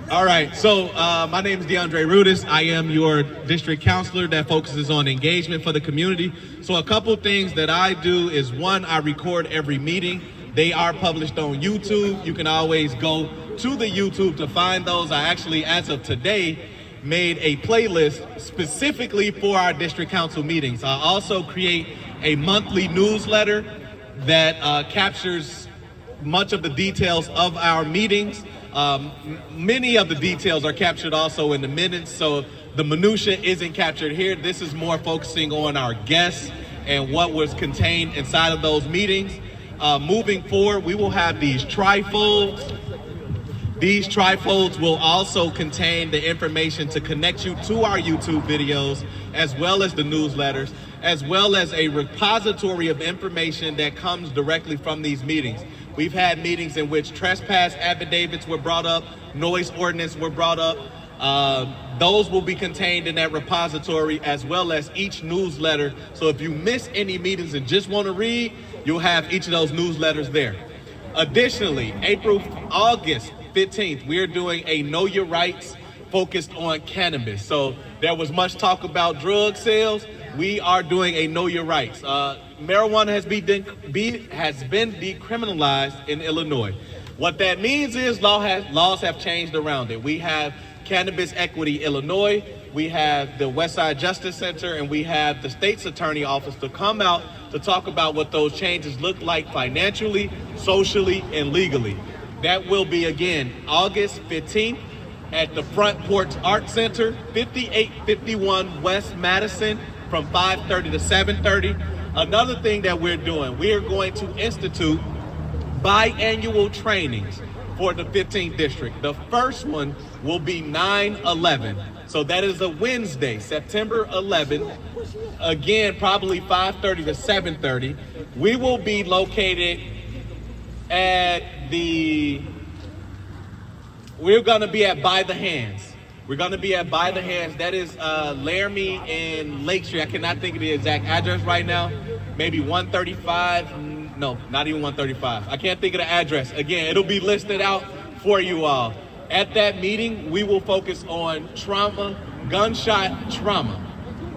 All right, so my name is DeAndre Rudis. I am your district counselor that focuses on engagement for the community. So a couple things that I do is, one, I record every meeting. They are published on YouTube. You can always go to the YouTube to find those. I actually, as of today, made a playlist specifically for our district council meetings. I also create a monthly newsletter that captures much of the details of our meetings. Many of the details are captured also in the minutes, so the minutia isn't captured here. This is more focusing on our guests and what was contained inside of those meetings. Moving forward, we will have these trifolds. These trifolds will also contain the information to connect you to our YouTube videos, as well as the newsletters, as well as a repository of information that comes directly from these meetings. We've had meetings in which trespass affidavits were brought up, noise ordinance were brought up. Those will be contained in that repository, as well as each newsletter. So if you miss any meetings and just want to read, you'll have each of those newsletters there. Additionally, August 15th, we're doing a Know Your Rights focused on cannabis. So there was much talk about drug sales. we are doing a Know Your Rights. Marijuana has been decriminalized in Illinois. What that means is laws have changed around it. We have Cannabis Equity Illinois, we have the Westside Justice Center, and we have the state's attorney office to come out to talk about what those changes look like financially, socially, and legally. That will be, again, August 15th at the Front Porch Art Center, 5851 West Madison, from 5:30 to 7:30. Another thing that we're doing, we are going to institute biannual trainings for the 15th district. The first one will be 9/11. So that is a Wednesday, September 11th. Again, probably 5:30 to 7:30. We will be located at we're gonna be at By the Hands. We're gonna be at By the Hands. That is Laramie and Lake Street. I cannot think of the exact address right now. Maybe 135. No, not even 135. I can't think of the address. Again, it'll be listed out for you all. At that meeting, we will focus on trauma, gunshot trauma.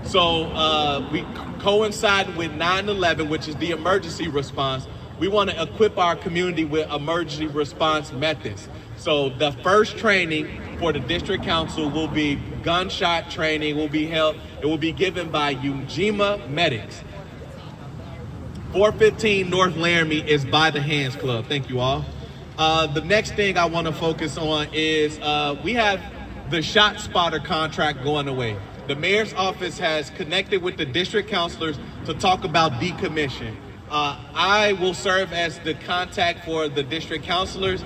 So we coincide with 9/11, which is the emergency response. We want to equip our community with emergency response methods. So the first training for the district council will be gunshot training. Will be held. It will be given by Ujima Medics. 415 North Laramie is By the Hands Club. Thank you all. The next thing I want to focus on is we have the Shot Spotter contract going away. The mayor's office has connected with the district councilors to talk about decommission. I will serve as the contact for the district councilors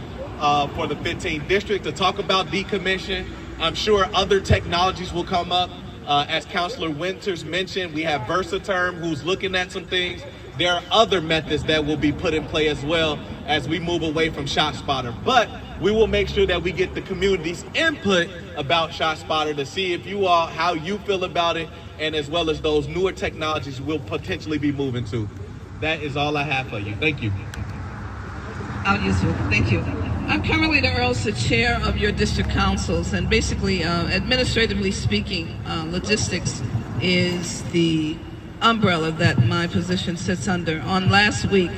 for the 15th district to talk about decommission. I'm sure other technologies will come up. As Councilor Winters mentioned, we have Versaterm who's looking at some things. There are other methods that will be put in play as well as we move away from Shot Spotter. But we will make sure that we get the community's input about Shot Spotter to see if you all, how you feel about it, and as well as those newer technologies we'll potentially be moving to. That is all I have for you. Thank you. Thank you. I'm Carmelita Earls, the chair of your district councils, and basically, administratively speaking, logistics is the umbrella that my position sits under. On last week,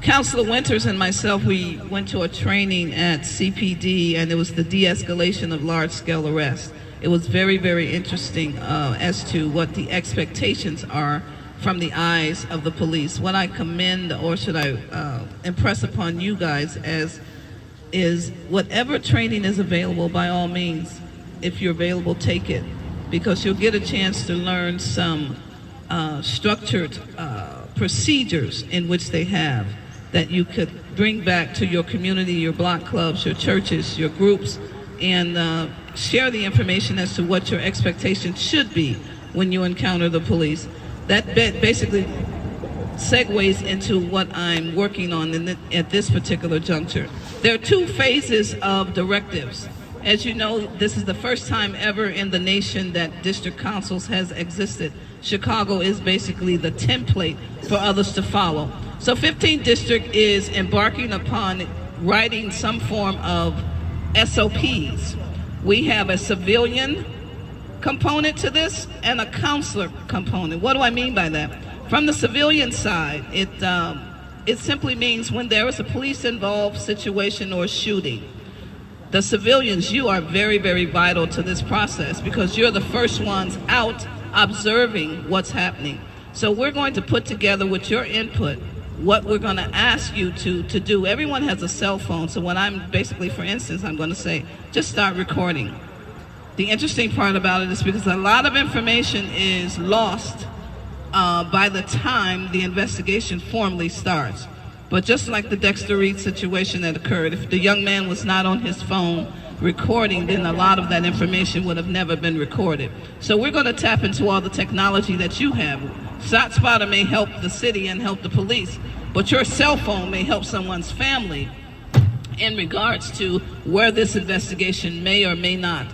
Councilor Winters and myself, we went to a training at CPD, and it was the de-escalation of large-scale arrests. It was very, very interesting as to what the expectations are from the eyes of the police. What I commend, or should I impress upon you guys, as is whatever training is available, by all means, if you're available, take it, because you'll get a chance to learn some structured procedures in which they have that you could bring back to your community, your block clubs, your churches, your groups, and share the information as to what your expectations should be when you encounter the police. That basically segues into what I'm working on at this particular juncture. There are two phases of directives. As you know, this is the first time ever in the nation that district councils has existed. Chicago is basically the template for others to follow. So 15th District is embarking upon writing some form of SOPs. We have a civilian component to this and a counselor component. What do I mean by that? From the civilian side, it simply means when there is a police-involved situation or shooting, the civilians, you are very, very vital to this process because you're the first ones out observing what's happening. So we're going to put together with your input what we're going to ask you to do. Everyone has a cell phone, so when I'm basically, for instance, I'm going to say, just start recording. The interesting part about it is because a lot of information is lost by the time the investigation formally starts. But just like the Dexter Reed situation that occurred, if the young man was not on his phone recording, then a lot of that information would have never been recorded. So we're going to tap into all the technology that you have. Shot Spotter may help the city and help the police, but your cell phone may help someone's family in regards to where this investigation may or may not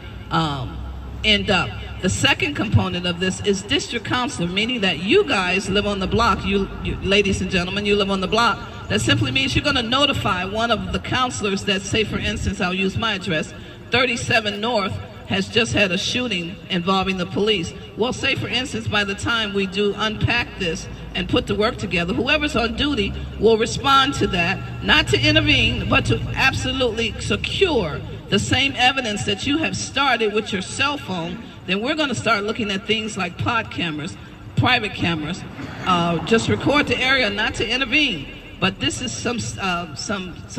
end up. The second component of this is district council, meaning that you guys live on the block, you ladies and gentlemen, you live on the block. That simply means you're going to notify one of the counselors that, say for instance, I'll use my address, 37 North, has just had a shooting involving the police. Well, say for instance, by the time we do unpack this and put the work together, whoever's on duty will respond to that, not to intervene, but to absolutely secure the same evidence that you have started with your cell phone. Then we're going to start looking at things like pod cameras, private cameras, just record the area, not to intervene. But this is some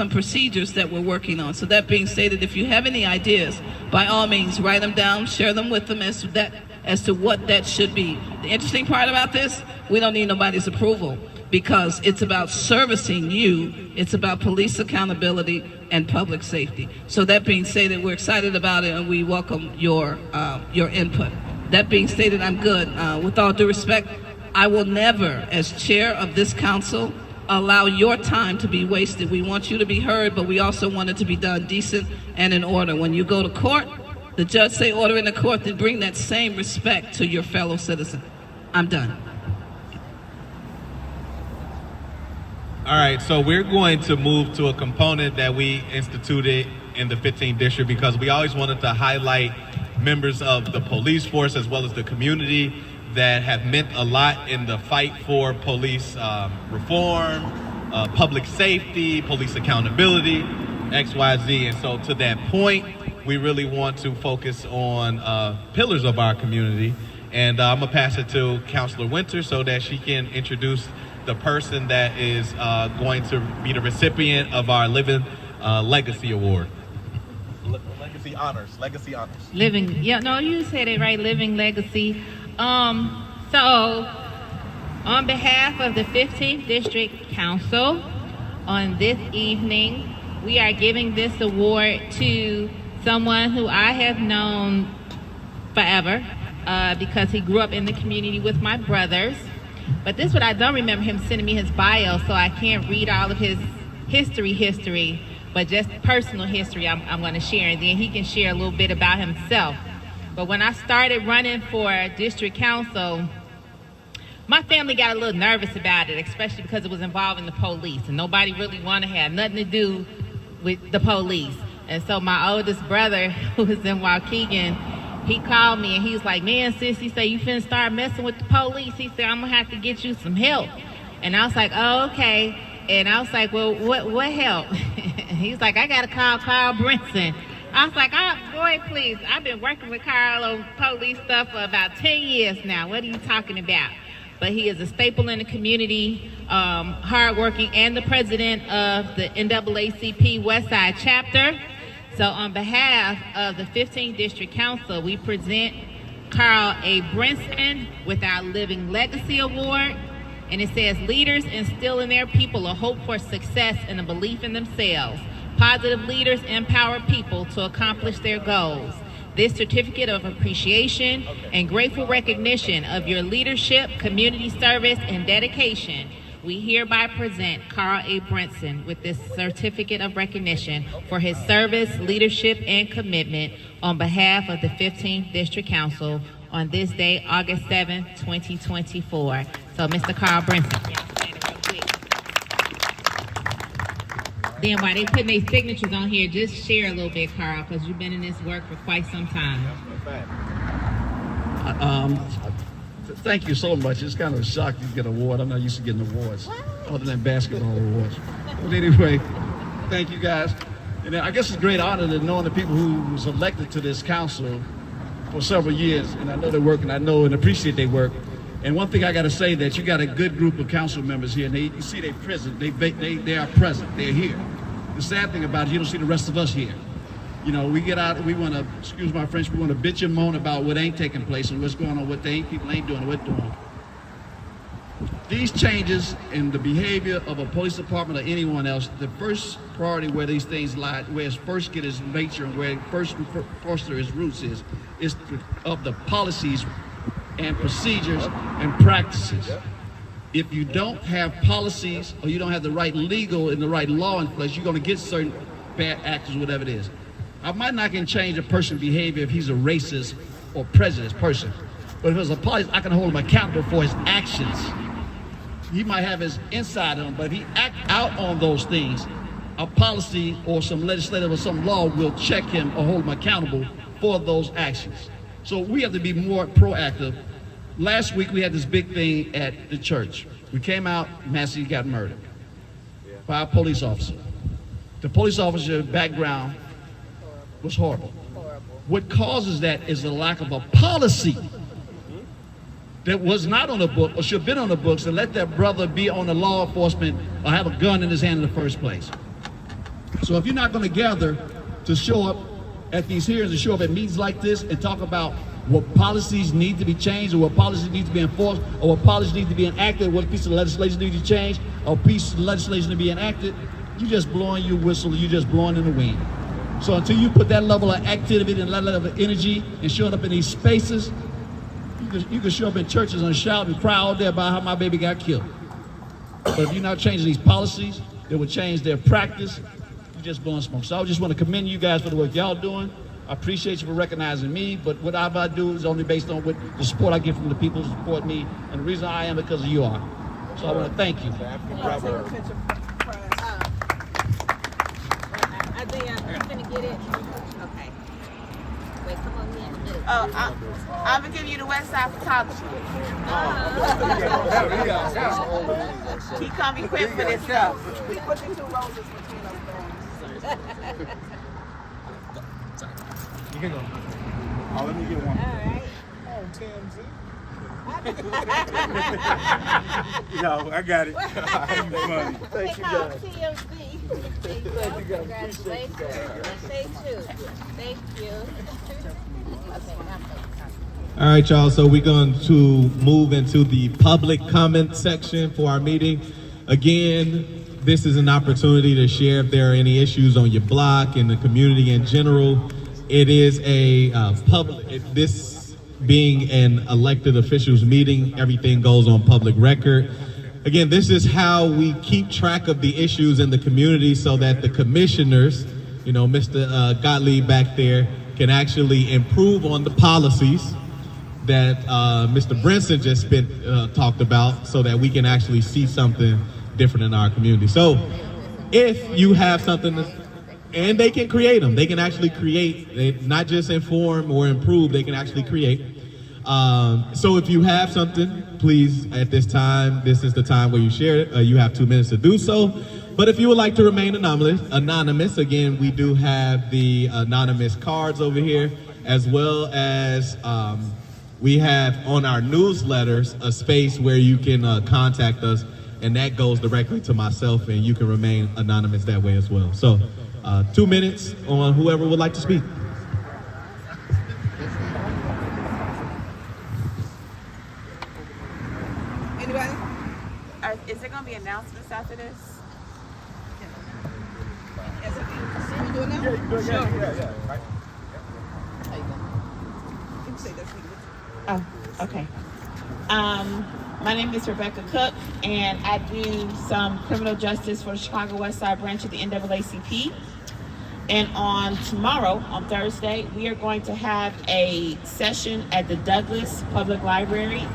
procedures that we're working on. So that being stated, if you have any ideas, by all means, write them down, share them with them as to what that should be. The interesting part about this, we don't need nobody's approval, because it's about servicing you. It's about police accountability and public safety. So that being stated, we're excited about it, and we welcome your input. That being stated, I'm good. With all due respect, I will never, as chair of this council, allow your time to be wasted. We want you to be heard, but we also want it to be done decent and in order. When you go to court, the judge say order in the court, then bring that same respect to your fellow citizen. I'm done. All right, so we're going to move to a component that we instituted in the 15th district because we always wanted to highlight members of the police force as well as the community that have meant a lot in the fight for police reform, public safety, police accountability, XYZ. And so to that point, we really want to focus on pillars of our community. And I'm gonna pass it to Councilor Winter so that she can introduce the person that is going to be the recipient of our Living Legacy Award. Legacy honors. Living, yeah, no, you said it right, Living Legacy. So, on behalf of the 15th District Council, on this evening, we are giving this award to someone who I have known forever, because he grew up in the community with my brothers. But this one, I don't remember him sending me his bio, so I can't read all of his history, but just personal history I'm going to share, and then he can share a little bit about himself. But when I started running for district council, my family got a little nervous about it, especially because it was involving the police, and nobody really wanted to have nothing to do with the police. And so my oldest brother, who was in Waukegan, he called me and he was like, man, sis, he said, you finna start messing with the police. He said, I'm gonna have to get you some help. And I was like, oh, okay. And I was like, well, what help? He's like, I gotta call Carl Brinson. I was like, oh, boy, please. I've been working with Carl on police stuff for about 10 years now. What are you talking about? But he is a staple in the community, hardworking, and the president of the NAACP Westside chapter. So on behalf of the 15th District Council, we present Carl A. Brinson with our Living Legacy Award. And it says, leaders instill in their people a hope for success and a belief in themselves. Positive leaders empower people to accomplish their goals. This certificate of appreciation and grateful recognition of your leadership, community service, and dedication, we hereby present Carl A. Brinson with this certificate of recognition for his service, leadership, and commitment on behalf of the 15th District Council on this day, August 7th, 2024. So, Mr. Carl Brinson. Then while they putting their signatures on here, just share a little bit, Carl, because you've been in this work for quite some time. Thank you so much. It's kind of a shock to get an award. I'm not used to getting awards, other than basketball awards. But anyway, thank you guys. And I guess it's a great honor to know the people who was elected to this council for several years. And I know their work, and I know and appreciate their work. And one thing I got to say, that you got a good group of council members here, and you see they're present. They are present. They're here. The sad thing about it, you don't see the rest of us here. You know, we get out, we want to, excuse my French, we want to bitch and moan about what ain't taking place and what's going on, what people ain't doing, what doing. These changes in the behavior of a police department or anyone else, the first priority where these things lie, where it first get its nature and where it first foster its roots is of the policies and procedures and practices. If you don't have policies or you don't have the right legal and the right law in place, you're going to get certain bad actors, whatever it is. I might not can change a person's behavior if he's a racist or prejudiced person, but if it's a policy, I can hold him accountable for his actions. He might have his inside on him, but if he act out on those things, a policy or some legislative or some law will check him or hold him accountable for those actions. So we have to be more proactive. Last week we had this big thing at the church. We came out, Massey got murdered by a police officer. The police officer background was horrible. What causes that is the lack of a policy that was not on the book or should have been on the books and let that brother be on the law enforcement or have a gun in his hand in the first place. So if you're not going to gather to show up at these hearings and show up at meetings like this and talk about what policies need to be changed or what policies need to be enforced or what policies need to be enacted, what piece of legislation needs to change or piece of legislation to be enacted, you're just blowing your whistle, you're just blowing in the wind. So until you put that level of activity and that level of energy and showing up in these spaces, you can show up in churches and shout and cry all day about how my baby got killed. But if you're not changing these policies that would change their practice, you're just blowing smoke. So I just want to commend you guys for the work y'all doing. I appreciate you for recognizing me, but whatever I do is only based on what the support I get from the people who support me, and the reason I am because of you all. So I want to thank you. I'm gonna get it. Okay. Wait, come on here and get it. I'm gonna give you the West Side photography. He come equipped for this stuff. We put the 2 roses between us. You can go. Oh, let me get one. All right. Oh, TMZ. Yo, I got it. Funny. Thank you guys. Thank you guys. Congratulations. Thank you. Thank you. All right, y'all. So we're going to move into the public comment section for our meeting. Again, this is an opportunity to share if there are any issues on your block and the community in general. It is a this being an elected officials meeting, everything goes on public record. Again, this is how we keep track of the issues in the community so that the commissioners, you know, Mr. Gottlieb back there, can actually improve on the policies that Mr. Brinson just talked about so that we can actually see something different in our community. So if you have something, and they can create them, they can actually create, not just inform or improve, they can actually create. So if you have something, please, at this time, this is the time where you share it. You have 2 minutes to do so. But if you would like to remain anonymous, again, we do have the anonymous cards over here, as well as we have on our newsletters a space where you can contact us, and that goes directly to myself, and you can remain anonymous that way as well. So 2 minutes on whoever would like to speak. Anybody? Is there gonna be announcements after this? Can we do it now? Yeah, you can do it. Yeah. Right. You can say that's what Oh, okay. My name is Rebecca Cook, and I do some criminal justice for the Chicago West Side branch of the NAACP. And on tomorrow, on Thursday, we are going to have a session at the Douglas Public Library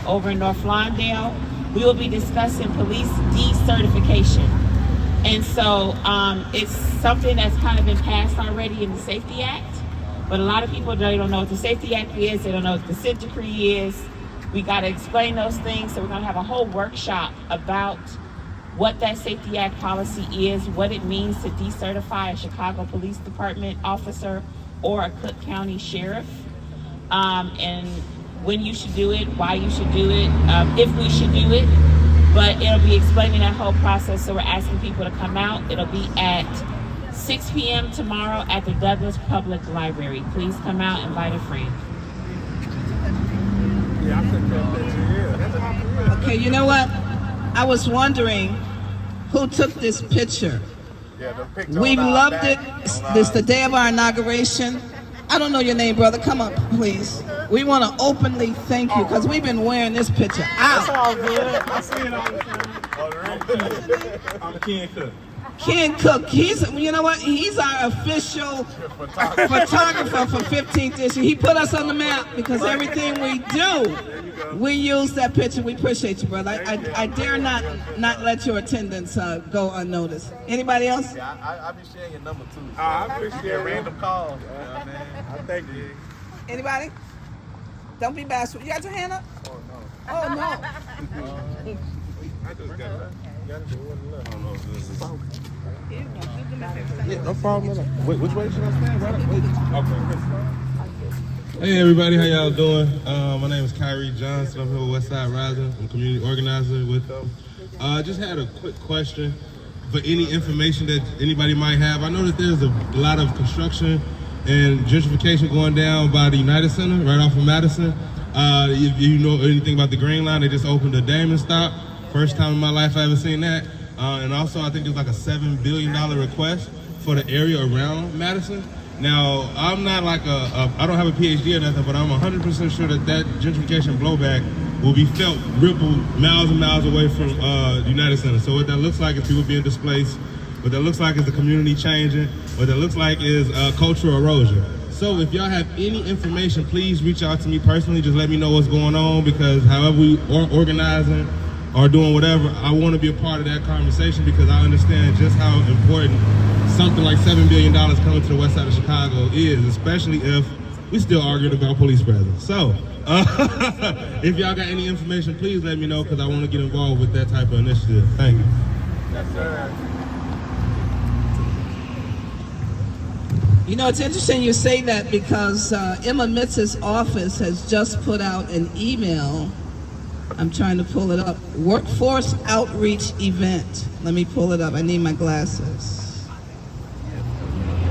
over in North Lawndale. We will be discussing police decertification. And so it's something that's kind of been passed already in the Safety Act, but a lot of people, they don't know what the Safety Act is, they don't know what the consent decree is. We got to explain those things, so we're going to have a whole workshop about what that Safety Act policy is, what it means to decertify a Chicago Police Department officer or a Cook County Sheriff, and when you should do it, why you should do it, if we should do it. But it'll be explaining that whole process, so we're asking people to come out. It'll be at 6 p.m. tomorrow at the Douglas Public Library. Please come out, invite a friend. Okay, you know what? I was wondering who took this picture. Yeah, the picture. We've loved it. This is the day of our inauguration. I don't know your name, brother. Come up, please. We want to openly thank you because we've been wearing this picture out. That's all good. I see it all the time. I'm Ken Cook. Ken Cook, you know what? He's our official photographer for 15th District. He put us on the map because everything we do We use that picture. We appreciate you, brother. I dare not let your attendance go unnoticed. Anybody else? Yeah, I be sharing your number too. So I appreciate random calls. I thank you. Anybody? Don't be bashful. You got your hand up? Oh no. Oh no. I just got it. I don't know if this is. Yeah, no problem. Which way should I stand? Right? Okay. Hey everybody, how y'all doing? My name is Kyrie Johnson. I'm here with Westside Rising. I'm a community organizer with them. Just had a quick question for any information that anybody might have. I know that there's a lot of construction and gentrification going down by the United Center, right off of Madison. If you know anything about the Green Line, they just opened a Damon stop. First time in my life I ever seen that. And also I think there's like a $7 billion request for the area around Madison. Now, I'm not like I don't have a PhD or nothing, but I'm 100% sure that gentrification blowback will be felt, rippled miles and miles away from the United Center. So what that looks like is people being displaced. What that looks like is the community changing. What that looks like is cultural erosion. So if y'all have any information, please reach out to me personally. Just let me know what's going on, because however we are organizing or doing whatever, I want to be a part of that conversation, because I understand just how important something like $7 billion coming to the west side of Chicago is, especially if we still arguing about police presence. So if y'all got any information, please let me know, because I want to get involved with that type of initiative. Thank you. Yes, sir. You know, it's interesting you say that, because Emma Mitz's office has just put out an email. I'm trying to pull it up. Workforce outreach event. Let me pull it up. I need my glasses.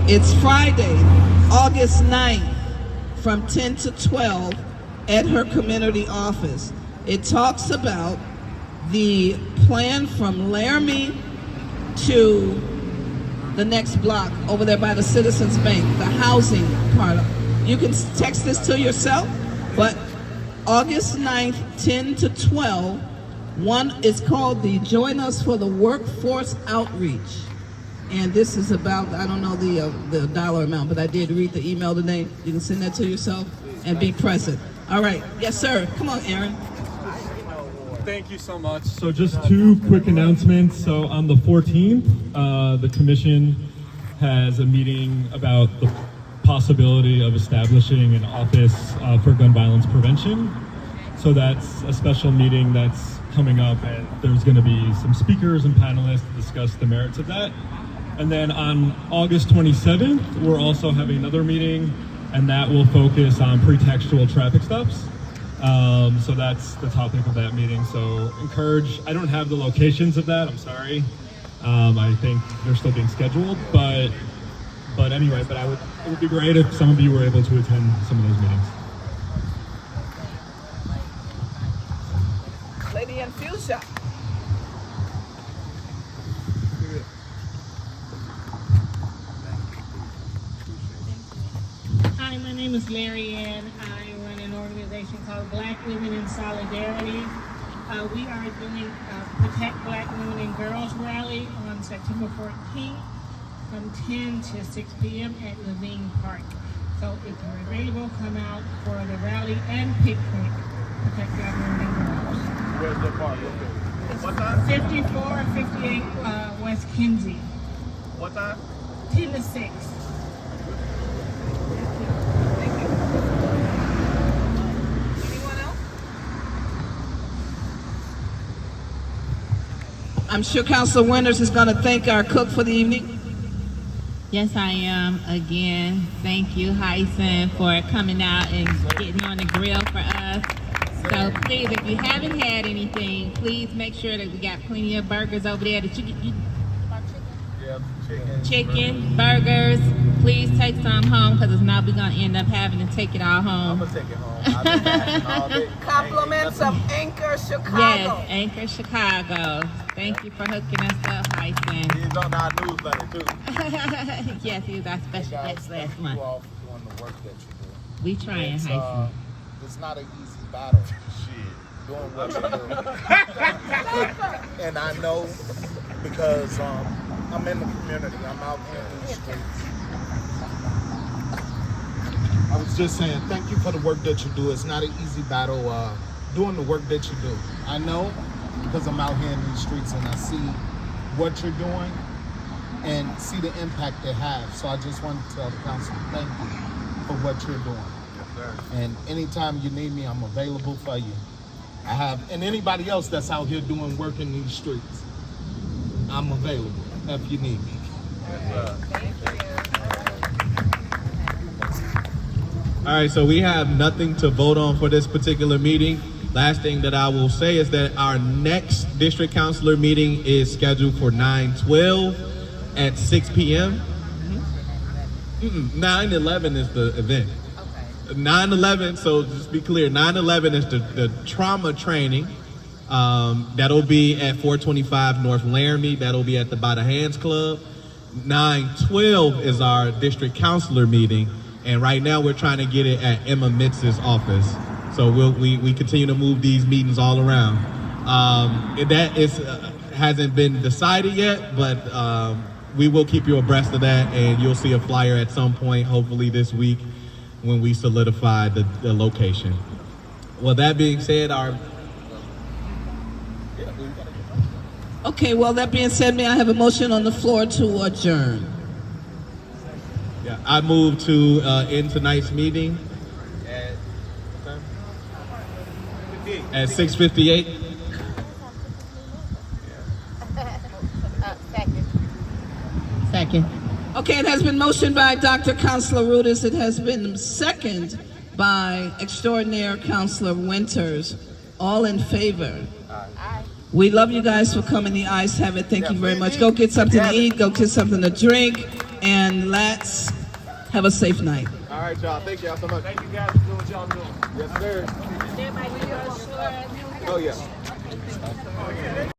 It's Friday, August 9th, from 10 to 12 at her community office. It talks about the plan from Laramie to the next block over there by the Citizens Bank, the housing part. You can text this to yourself, but August 9th, 10 to 12, one is called the Join Us for the Workforce Outreach. And this is about, I don't know the dollar amount, but I did read the email today. You can send that to yourself and be present. All right, yes sir, come on Aaron. Thank you so much. So just two quick announcements. So on the 14th, the commission has a meeting about the possibility of establishing an office for gun violence prevention. So that's a special meeting that's coming up, and there's going to be some speakers and panelists to discuss the merits of that. And then on August 27th, we're also having another meeting, and that will focus on pretextual traffic stops. So that's the topic of that meeting. So encourage, I don't have the locations of that, I'm sorry. I think they're still being scheduled, but anyway, it would be great if some of you were able to attend some of those meetings. Lady in Fuchsia. Hi, my name is Mary Ann. I run an organization called Black Women in Solidarity. We are doing a Protect Black Women and Girls rally on September 14th from 10 to 6 p.m. at Levine Park. So if you're available, come out for the rally and picnic. Protect Black Women and Girls. Where's the park? What time? 5458 West Kinsey. What time? 10 to 6. I'm sure Councilor Winters is going to thank our cook for the evening. Yes, I am. Again, thank you, Hyson, for coming out and getting on the grill for us. So please, if you haven't had anything, please make sure that we got plenty of burgers over there. Chicken, burgers. Please take some home, because if not, we're going to end up having to take it all home. I'm going to take it home. I've been asking all day. Compliments of Anchor Chicago. Yes, Anchor Chicago. Thank you for hooking us up, Hyson. He's on our newsletter too. Yes, he was our special guest last month. Thank you all for doing the work that you do. We trying, It's, Hyson. It's not an easy battle. Doing what you do. And I know, because I'm in the community. I'm out here in the streets. I was just saying, thank you for the work that you do. It's not an easy battle doing the work that you do. I know because I'm out here in these streets and I see what you're doing and see the impact they have. So I just want to tell the council, thank you for what you're doing. Yes, sir. And anytime you need me, I'm available for you. And anybody else that's out here doing work in these streets, I'm available if you need me. Yes, sir. All right, so we have nothing to vote on for this particular meeting. Last thing that I will say is that our next district councilor meeting is scheduled for 9/12 at 6 p.m. 9/11 is the event. 9/11, so just be clear, 9/11 is the trauma training. That'll be at 425 North Laramie. That'll be at the By the Hands Club. 9/12 is our district councilor meeting. And right now we're trying to get it at Emma Mitz's office. So we continue to move these meetings all around. That is hasn't been decided yet, but we will keep you abreast of that, and you'll see a flyer at some point, hopefully this week, when we solidify the location. Well, that being said, Okay, well, that being said, may I have a motion on the floor to adjourn? Yeah, I move to end tonight's meeting at 6:58. Second. Okay, it has been motioned by Dr. Counselor Rudis. It has been seconded by Extraordinaire Counselor Winters. All in favor? We love you guys for coming. The ayes have it. Thank you very much. Go get something to eat. Go get something to drink. And let's have a safe night. All right, y'all. Thank y'all so much. Thank you guys for doing what y'all doing. Yes, sir. Oh, yeah.